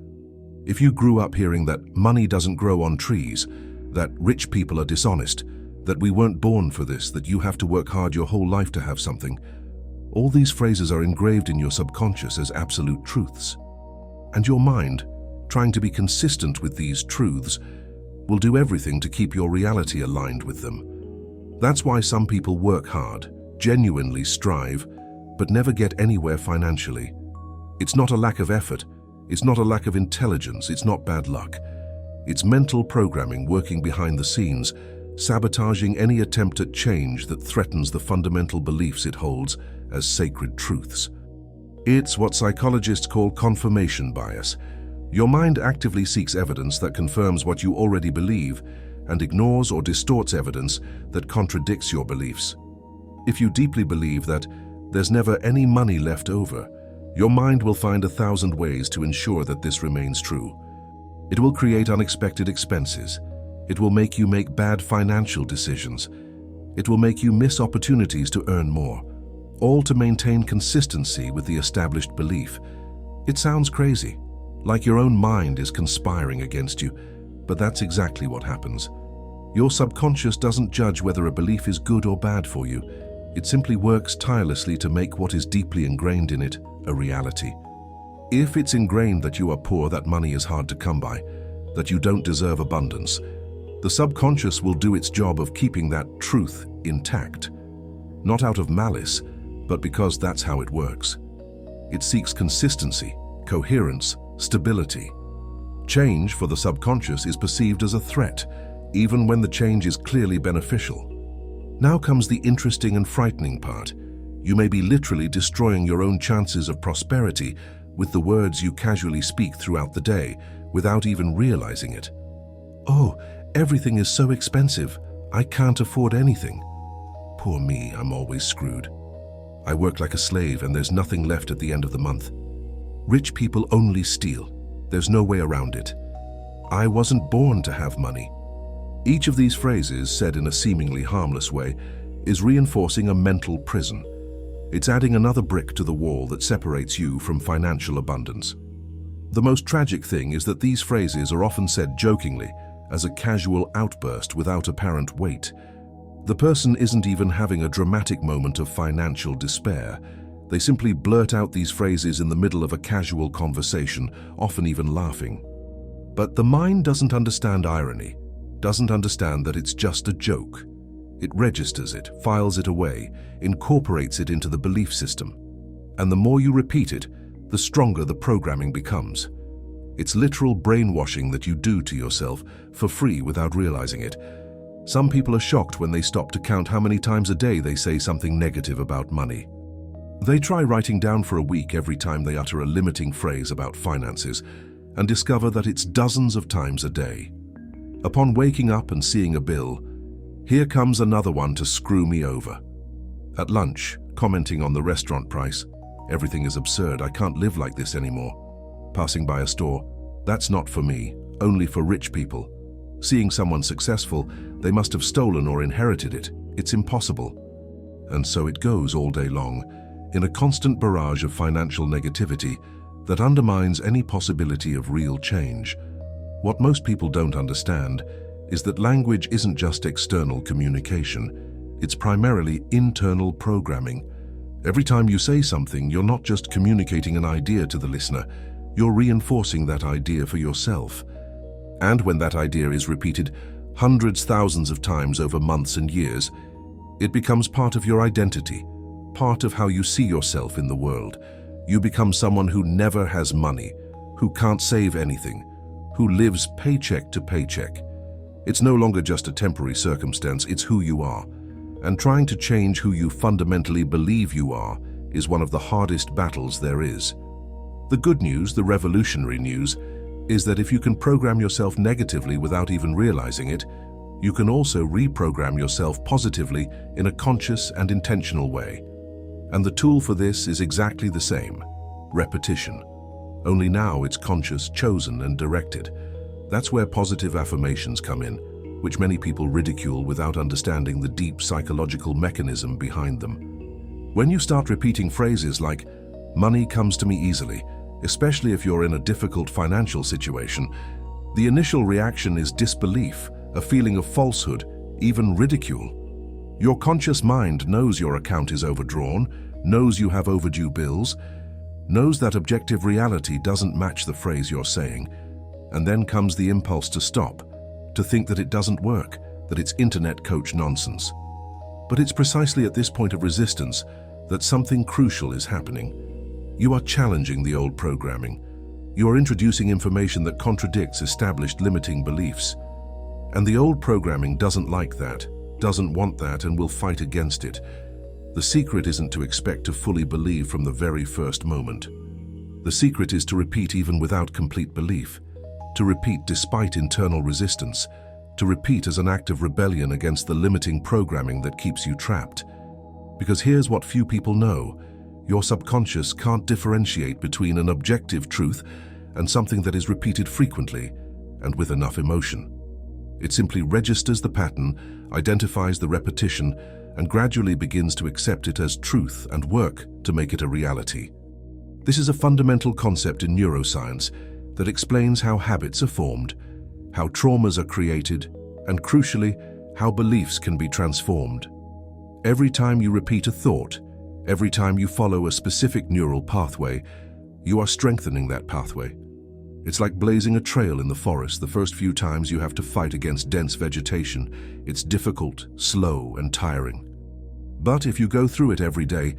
If you grew up hearing that money doesn't grow on trees, that rich people are dishonest, that we weren't born for this, that you have to work hard your whole life to have something, all these phrases are engraved in your subconscious as absolute truths. And your mind, trying to be consistent with these truths, will do everything to keep your reality aligned with them. That's why some people work hard, genuinely strive, but never get anywhere financially. It's not a lack of effort, it's not a lack of intelligence, it's not bad luck. It's mental programming working behind the scenes, sabotaging any attempt at change that threatens the fundamental beliefs it holds as sacred truths. It's what psychologists call confirmation bias. Your mind actively seeks evidence that confirms what you already believe and ignores or distorts evidence that contradicts your beliefs. If you deeply believe that there's never any money left over, your mind will find 1,000 ways to ensure that this remains true. It will create unexpected expenses. It will make you make bad financial decisions. It will make you miss opportunities to earn more, all to maintain consistency with the established belief. It sounds crazy, like your own mind is conspiring against you, but that's exactly what happens. Your subconscious doesn't judge whether a belief is good or bad for you. It simply works tirelessly to make what is deeply ingrained in it a reality. If it's ingrained that you are poor, that money is hard to come by, that you don't deserve abundance, the subconscious will do its job of keeping that truth intact, not out of malice, but because that's how it works. It seeks consistency, coherence, stability. Change for the subconscious is perceived as a threat, even when the change is clearly beneficial. Now comes the interesting and frightening part. You may be literally destroying your own chances of prosperity with the words you casually speak throughout the day without even realizing it. Oh, everything is so expensive. I can't afford anything. Poor me, I'm always screwed. I work like a slave and there's nothing left at the end of the month. Rich people only steal. There's no way around it. I wasn't born to have money. Each of these phrases, said in a seemingly harmless way, is reinforcing a mental prison. It's adding another brick to the wall that separates you from financial abundance. The most tragic thing is that these phrases are often said jokingly, as a casual outburst without apparent weight. The person isn't even having a dramatic moment of financial despair. They simply blurt out these phrases in the middle of a casual conversation, often even laughing. But the mind doesn't understand irony, doesn't understand that it's just a joke. It registers it, files it away, incorporates it into the belief system. And the more you repeat it, the stronger the programming becomes. It's literal brainwashing that you do to yourself for free without realizing it. Some people are shocked when they stop to count how many times a day they say something negative about money. They try writing down for a week every time they utter a limiting phrase about finances and discover that it's dozens of times a day. Upon waking up and seeing a bill, here comes another one to screw me over. At lunch, commenting on the restaurant price, everything is absurd, I can't live like this anymore. Passing by a store, that's not for me, only for rich people. Seeing someone successful, they must have stolen or inherited it, it's impossible. And so it goes all day long. in a constant barrage of financial negativity that undermines any possibility of real change. What most people don't understand is that language isn't just external communication, it's primarily internal programming. Every time you say something, you're not just communicating an idea to the listener, you're reinforcing that idea for yourself. And when that idea is repeated hundreds, thousands of times over months and years, it becomes part of your identity, part of how you see yourself in the world. You become someone who never has money, who can't save anything, who lives paycheck to paycheck. It's no longer just a temporary circumstance, it's who you are. And trying to change who you fundamentally believe you are is one of the hardest battles there is. The good news, the revolutionary news, is that if you can program yourself negatively without even realizing it, you can also reprogram yourself positively in a conscious and intentional way. And the tool for this is exactly the same: repetition. Only now it's conscious, chosen, and directed. That's where positive affirmations come in, which many people ridicule without understanding the deep psychological mechanism behind them. When you start repeating phrases like, "Money comes to me easily," especially if you're in a difficult financial situation, the initial reaction is disbelief, a feeling of falsehood, even ridicule. Your conscious mind knows your account is overdrawn, knows you have overdue bills, knows that objective reality doesn't match the phrase you're saying, and then comes the impulse to stop, to think that it doesn't work, that it's internet coach nonsense. But it's precisely at this point of resistance that something crucial is happening. You are challenging the old programming. You are introducing information that contradicts established limiting beliefs. And the old programming doesn't like that, doesn't want that, and will fight against it. The secret isn't to expect to fully believe from the very first moment. The secret is to repeat even without complete belief, to repeat despite internal resistance, to repeat as an act of rebellion against the limiting programming that keeps you trapped. Because here's what few people know: your subconscious can't differentiate between an objective truth and something that is repeated frequently and with enough emotion. It simply registers the pattern, identifies the repetition, and gradually begins to accept it as truth and work to make it a reality. This is a fundamental concept in neuroscience that explains how habits are formed, how traumas are created, and crucially, how beliefs can be transformed. Every time you repeat a thought, every time you follow a specific neural pathway, you are strengthening that pathway. It's like blazing a trail in the forest. The first few times you have to fight against dense vegetation. It's difficult, slow, and tiring. But if you go through it every day,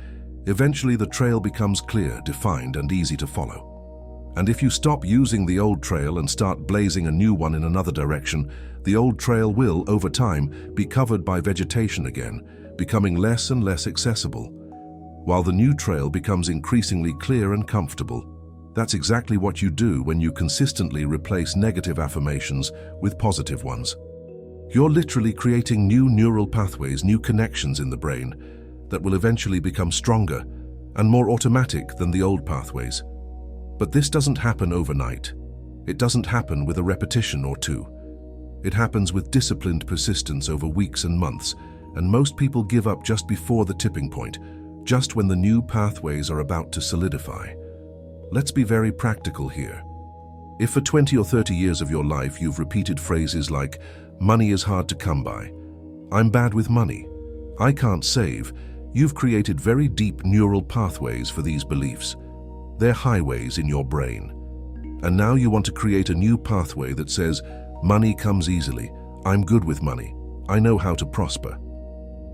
eventually the trail becomes clear, defined, and easy to follow. And if you stop using the old trail and start blazing a new one in another direction, the old trail will, over time, be covered by vegetation again, becoming less and less accessible, while the new trail becomes increasingly clear and comfortable. That's exactly what you do when you consistently replace negative affirmations with positive ones. You're literally creating new neural pathways, new connections in the brain that will eventually become stronger and more automatic than the old pathways. But this doesn't happen overnight. It doesn't happen with a repetition or two. It happens with disciplined persistence over weeks and months, and most people give up just before the tipping point, just when the new pathways are about to solidify. Let's be very practical here. If for 20 or 30 years of your life you've repeated phrases like, "Money is hard to come by," "I'm bad with money," "I can't save," you've created very deep neural pathways for these beliefs. They're highways in your brain. And now you want to create a new pathway that says, "Money comes easily, I'm good with money, I know how to prosper."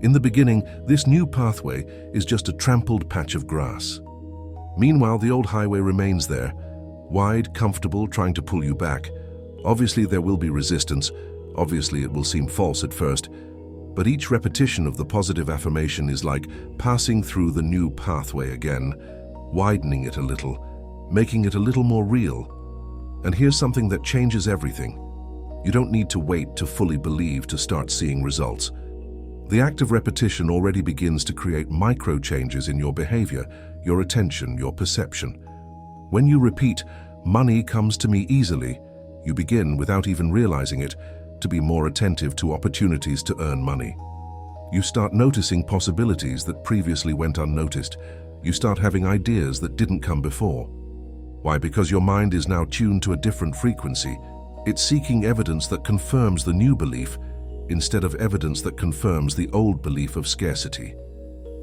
In the beginning, this new pathway is just a trampled patch of grass. Meanwhile, the old highway remains there, wide, comfortable, trying to pull you back. Obviously, there will be resistance. Obviously, it will seem false at first. But each repetition of the positive affirmation is like passing through the new pathway again, widening it a little, making it a little more real. And here's something that changes everything. You don't need to wait to fully believe to start seeing results. The act of repetition already begins to create micro changes in your behavior, your attention, your perception. When you repeat, "Money comes to me easily," you begin, without even realizing it, to be more attentive to opportunities to earn money. You start noticing possibilities that previously went unnoticed. You start having ideas that didn't come before. Why? Because your mind is now tuned to a different frequency. It's seeking evidence that confirms the new belief instead of evidence that confirms the old belief of scarcity.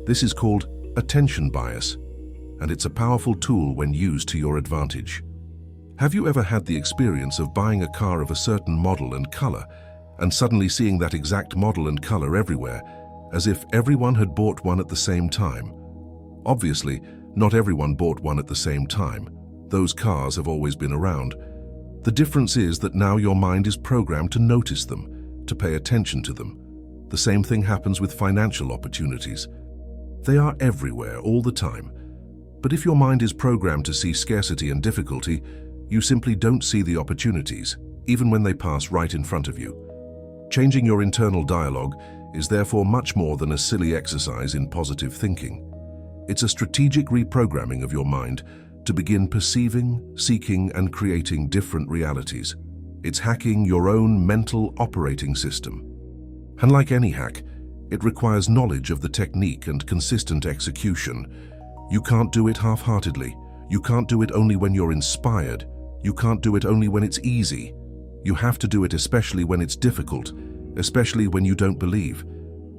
This is called attention bias, and it's a powerful tool when used to your advantage. Have you ever had the experience of buying a car of a certain model and color, and suddenly seeing that exact model and color everywhere, as if everyone had bought one at the same time? Obviously, not everyone bought one at the same time. Those cars have always been around. The difference is that now your mind is programmed to notice them, to pay attention to them. The same thing happens with financial opportunities. They are everywhere all the time. But if your mind is programmed to see scarcity and difficulty, you simply don't see the opportunities, even when they pass right in front of you. Changing your internal dialogue is therefore much more than a silly exercise in positive thinking. It's a strategic reprogramming of your mind to begin perceiving, seeking, and creating different realities. It's hacking your own mental operating system. And like any hack, it requires knowledge of the technique and consistent execution. You can't do it half-heartedly. You can't do it only when you're inspired. You can't do it only when it's easy. You have to do it especially when it's difficult, especially when you don't believe,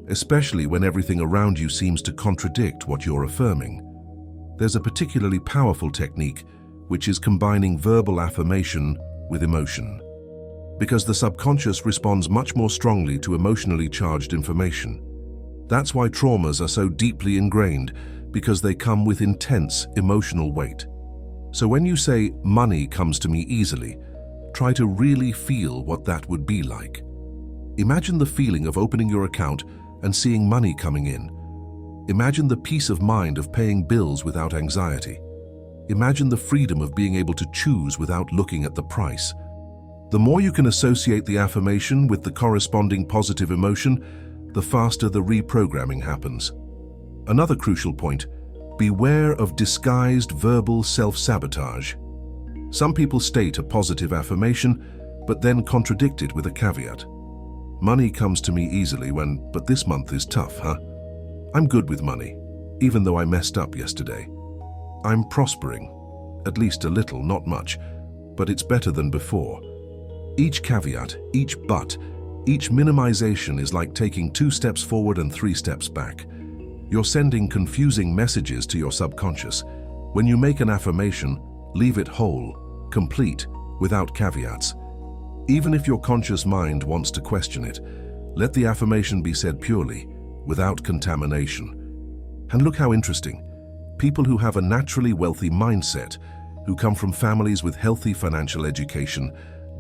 especially when everything around you seems to contradict what you're affirming. There's a particularly powerful technique, which is combining verbal affirmation with emotion. Because the subconscious responds much more strongly to emotionally charged information. That's why traumas are so deeply ingrained, because they come with intense emotional weight. So when you say, "Money comes to me easily," try to really feel what that would be like. Imagine the feeling of opening your account and seeing money coming in. Imagine the peace of mind of paying bills without anxiety. Imagine the freedom of being able to choose without looking at the price. The more you can associate the affirmation with the corresponding positive emotion, the faster the reprogramming happens. Another crucial point: beware of disguised verbal self-sabotage. Some people state a positive affirmation, but then contradict it with a caveat. Money comes to me easily when, but this month is tough, huh? I'm good with money, even though I messed up yesterday. I'm prospering, at least a little, not much, but it's better than before. Each caveat, each but, each minimization is like taking 2 steps forward and 3 steps back. You're sending confusing messages to your subconscious. When you make an affirmation, leave it whole, complete, without caveats. Even if your conscious mind wants to question it, let the affirmation be said purely, without contamination. And look how interesting. People who have a naturally wealthy mindset, who come from families with healthy financial education,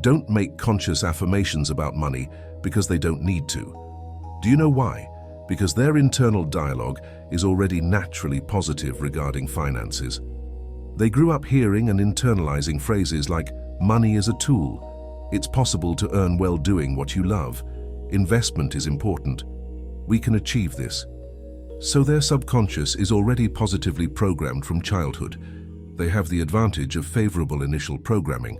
don't make conscious affirmations about money because they don't need to. Do you know why? Because their internal dialogue is already naturally positive regarding finances. They grew up hearing and internalizing phrases like, "Money is a tool," "It's possible to earn well doing what you love," "Investment is important," "We can achieve this." So their subconscious is already positively programmed from childhood. They have the advantage of favorable initial programming,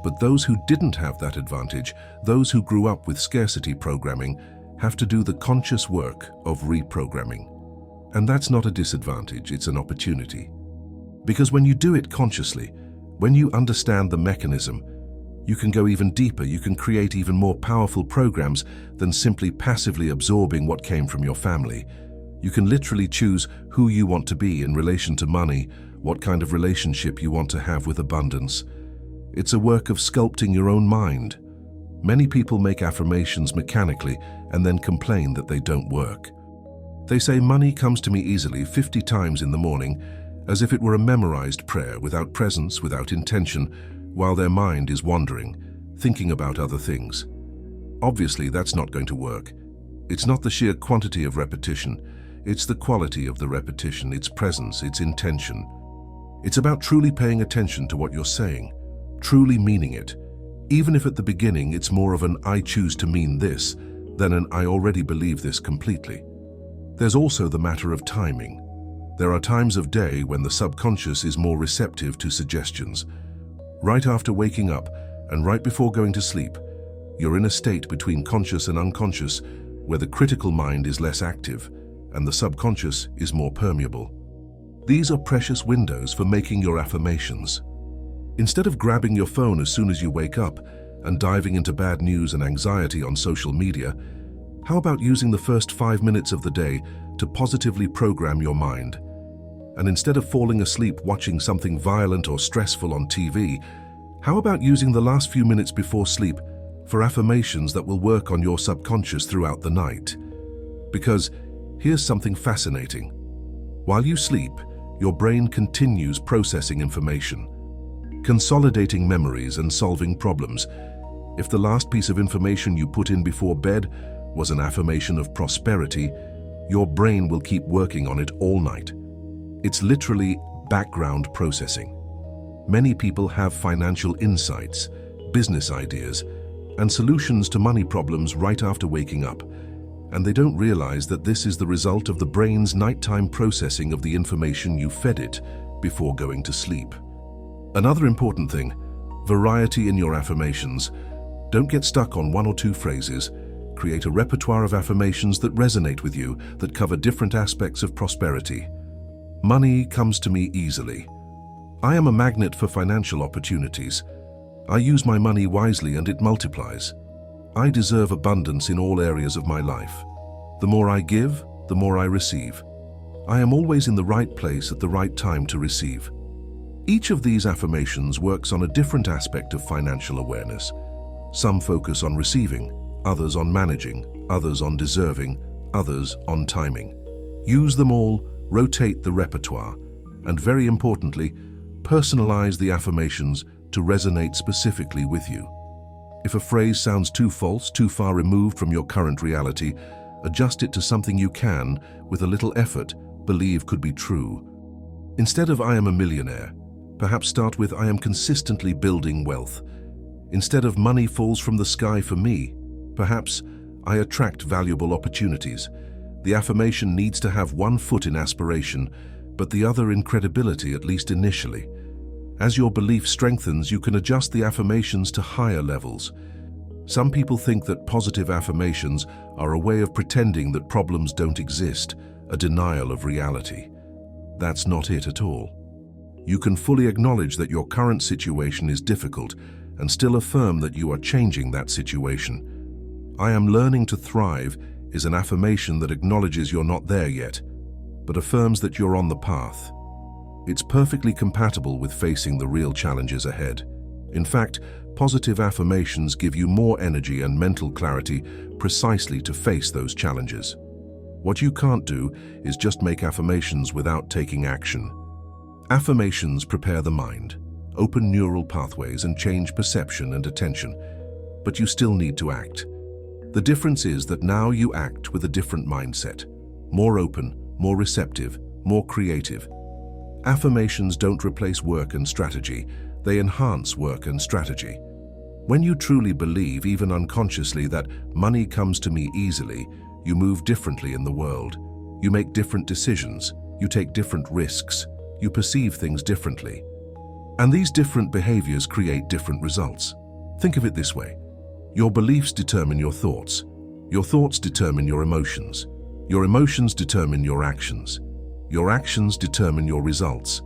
but those who didn't have that advantage, those who grew up with scarcity programming, have to do the conscious work of reprogramming. And that's not a disadvantage, it's an opportunity. Because when you do it consciously, when you understand the mechanism, you can go even deeper, you can create even more powerful programs than simply passively absorbing what came from your family. You can literally choose who you want to be in relation to money, what kind of relationship you want to have with abundance. It's a work of sculpting your own mind. Many people make affirmations mechanically and then complain that they don't work. They say money comes to me easily 50 times in the morning, as if it were a memorized prayer without presence, without intention, while their mind is wandering, thinking about other things. Obviously, that's not going to work. It's not the sheer quantity of repetition, it's the quality of the repetition, its presence, its intention. It's about truly paying attention to what you're saying, truly meaning it, even if at the beginning it's more of an "I choose to mean this" than an "I already believe this completely." There's also the matter of timing. There are times of day when the subconscious is more receptive to suggestions. Right after waking up and right before going to sleep, you're in a state between conscious and unconscious where the critical mind is less active and the subconscious is more permeable. These are precious windows for making your affirmations. Instead of grabbing your phone as soon as you wake up and diving into bad news and anxiety on social media, how about using the first 5 minutes of the day to positively program your mind? And instead of falling asleep watching something violent or stressful on TV, how about using the last few minutes before sleep for affirmations that will work on your subconscious throughout the night? Because here's something fascinating. While you sleep, your brain continues processing information, consolidating memories and solving problems. If the last piece of information you put in before bed was an affirmation of prosperity, your brain will keep working on it all night. It's literally background processing. Many people have financial insights, business ideas, and solutions to money problems right after waking up, and they don't realize that this is the result of the brain's nighttime processing of the information you fed it before going to sleep. Another important thing, variety in your affirmations. Don't get stuck on 1 or 2 phrases. Create a repertoire of affirmations that resonate with you, that cover different aspects of prosperity. Money comes to me easily. I am a magnet for financial opportunities. I use my money wisely and it multiplies. I deserve abundance in all areas of my life. The more I give, the more I receive. I am always in the right place at the right time to receive. Each of these affirmations works on a different aspect of financial awareness. Some focus on receiving, others on managing, others on deserving, others on timing. Use them all, rotate the repertoire, and very importantly, personalize the affirmations to resonate specifically with you. If a phrase sounds too false, too far removed from your current reality, adjust it to something you can, with a little effort, believe could be true. Instead of "I am a millionaire," perhaps start with "I am consistently building wealth." Instead of "money falls from the sky for me," perhaps "I attract valuable opportunities." The affirmation needs to have one foot in aspiration, but the other in credibility, at least initially. As your belief strengthens, you can adjust the affirmations to higher levels. Some people think that positive affirmations are a way of pretending that problems don't exist, a denial of reality. That's not it at all. You can fully acknowledge that your current situation is difficult and still affirm that you are changing that situation. "I am learning to thrive" is an affirmation that acknowledges you're not there yet, but affirms that you're on the path. It's perfectly compatible with facing the real challenges ahead. In fact, positive affirmations give you more energy and mental clarity precisely to face those challenges. What you can't do is just make affirmations without taking action. Affirmations prepare the mind, open neural pathways, and change perception and attention, but you still need to act. The difference is that now you act with a different mindset, more open, more receptive, more creative. Affirmations don't replace work and strategy, they enhance work and strategy. When you truly believe, even unconsciously, that "money comes to me easily," you move differently in the world. You make different decisions, you take different risks, you perceive things differently. And these different behaviors create different results. Think of it this way. Your beliefs determine your thoughts determine your emotions determine your actions determine your results.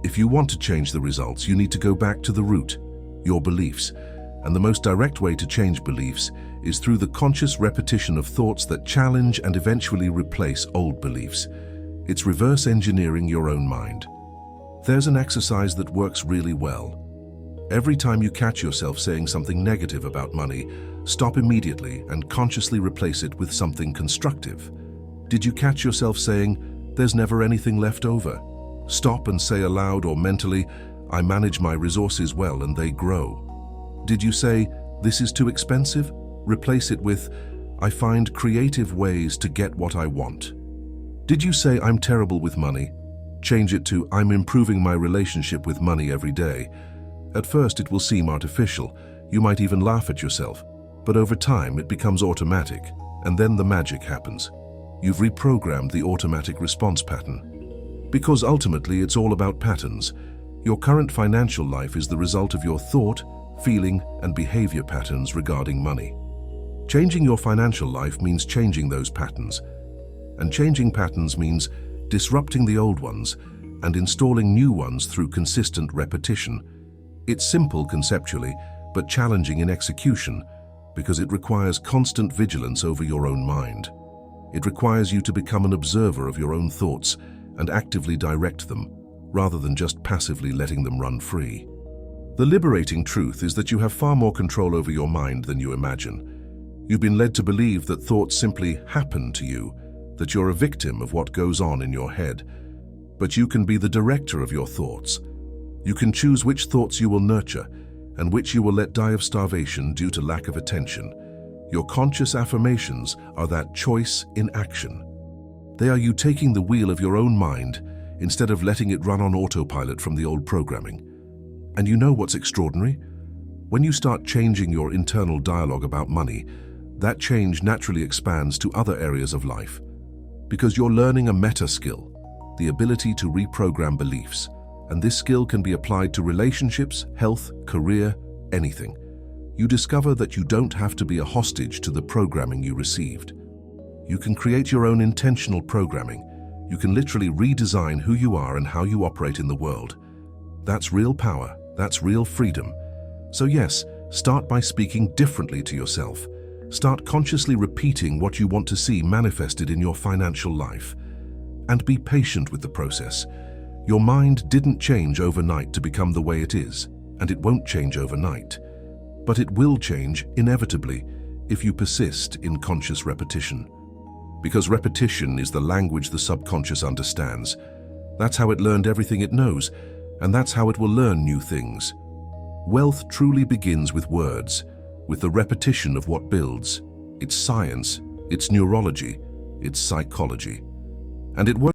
If you want to change the results, you need to go back to the root, your beliefs, and the most direct way to change beliefs is through the conscious repetition of thoughts that challenge and eventually replace old beliefs. It's reverse engineering your own mind. There's an exercise that works really well. Every time you catch yourself saying something negative about money, stop immediately and consciously replace it with something constructive. Did you catch yourself saying, "There's never anything left over"? Stop and say aloud or mentally, "I manage my resources well and they grow." Did you say, "This is too expensive"? Replace it with, "I find creative ways to get what I want." Did you say, "I'm terrible with money"? Change it to, "I'm improving my relationship with money every day." At first it will seem artificial, you might even laugh at yourself, but over time it becomes automatic, and then the magic happens. You've reprogrammed the automatic response pattern. Because ultimately it's all about patterns. Your current financial life is the result of your thought, feeling, and behavior patterns regarding money. Changing your financial life means changing those patterns, and changing patterns means disrupting the old ones and installing new ones through consistent repetition. It's simple conceptually, but challenging in execution because it requires constant vigilance over your own mind. It requires you to become an observer of your own thoughts and actively direct them, rather than just passively letting them run free. The liberating truth is that you have far more control over your mind than you imagine. You've been led to believe that thoughts simply happen to you, that you're a victim of what goes on in your head. But you can be the director of your thoughts. You can choose which thoughts you will nurture and which you will let die of starvation due to lack of attention. Your conscious affirmations are that choice in action. They are you taking the wheel of your own mind instead of letting it run on autopilot from the old programming. And you know what's extraordinary? When you start changing your internal dialogue about money, that change naturally expands to other areas of life. Because you're learning a meta skill, the ability to reprogram beliefs. And this skill can be applied to relationships, health, career, anything. You discover that you don't have to be a hostage to the programming you received. You can create your own intentional programming. You can literally redesign who you are and how you operate in the world. That's real power. That's real freedom. So yes, start by speaking differently to yourself. Start consciously repeating what you want to see manifested in your financial life. And be patient with the process. Your mind didn't change overnight to become the way it is, and it won't change overnight. But it will change inevitably if you persist in conscious repetition. Because repetition is the language the subconscious understands. That's how it learned everything it knows, and that's how it will learn new things. Wealth truly begins with words, with the repetition of what builds. It's science, it's neurology, it's psychology. And it won't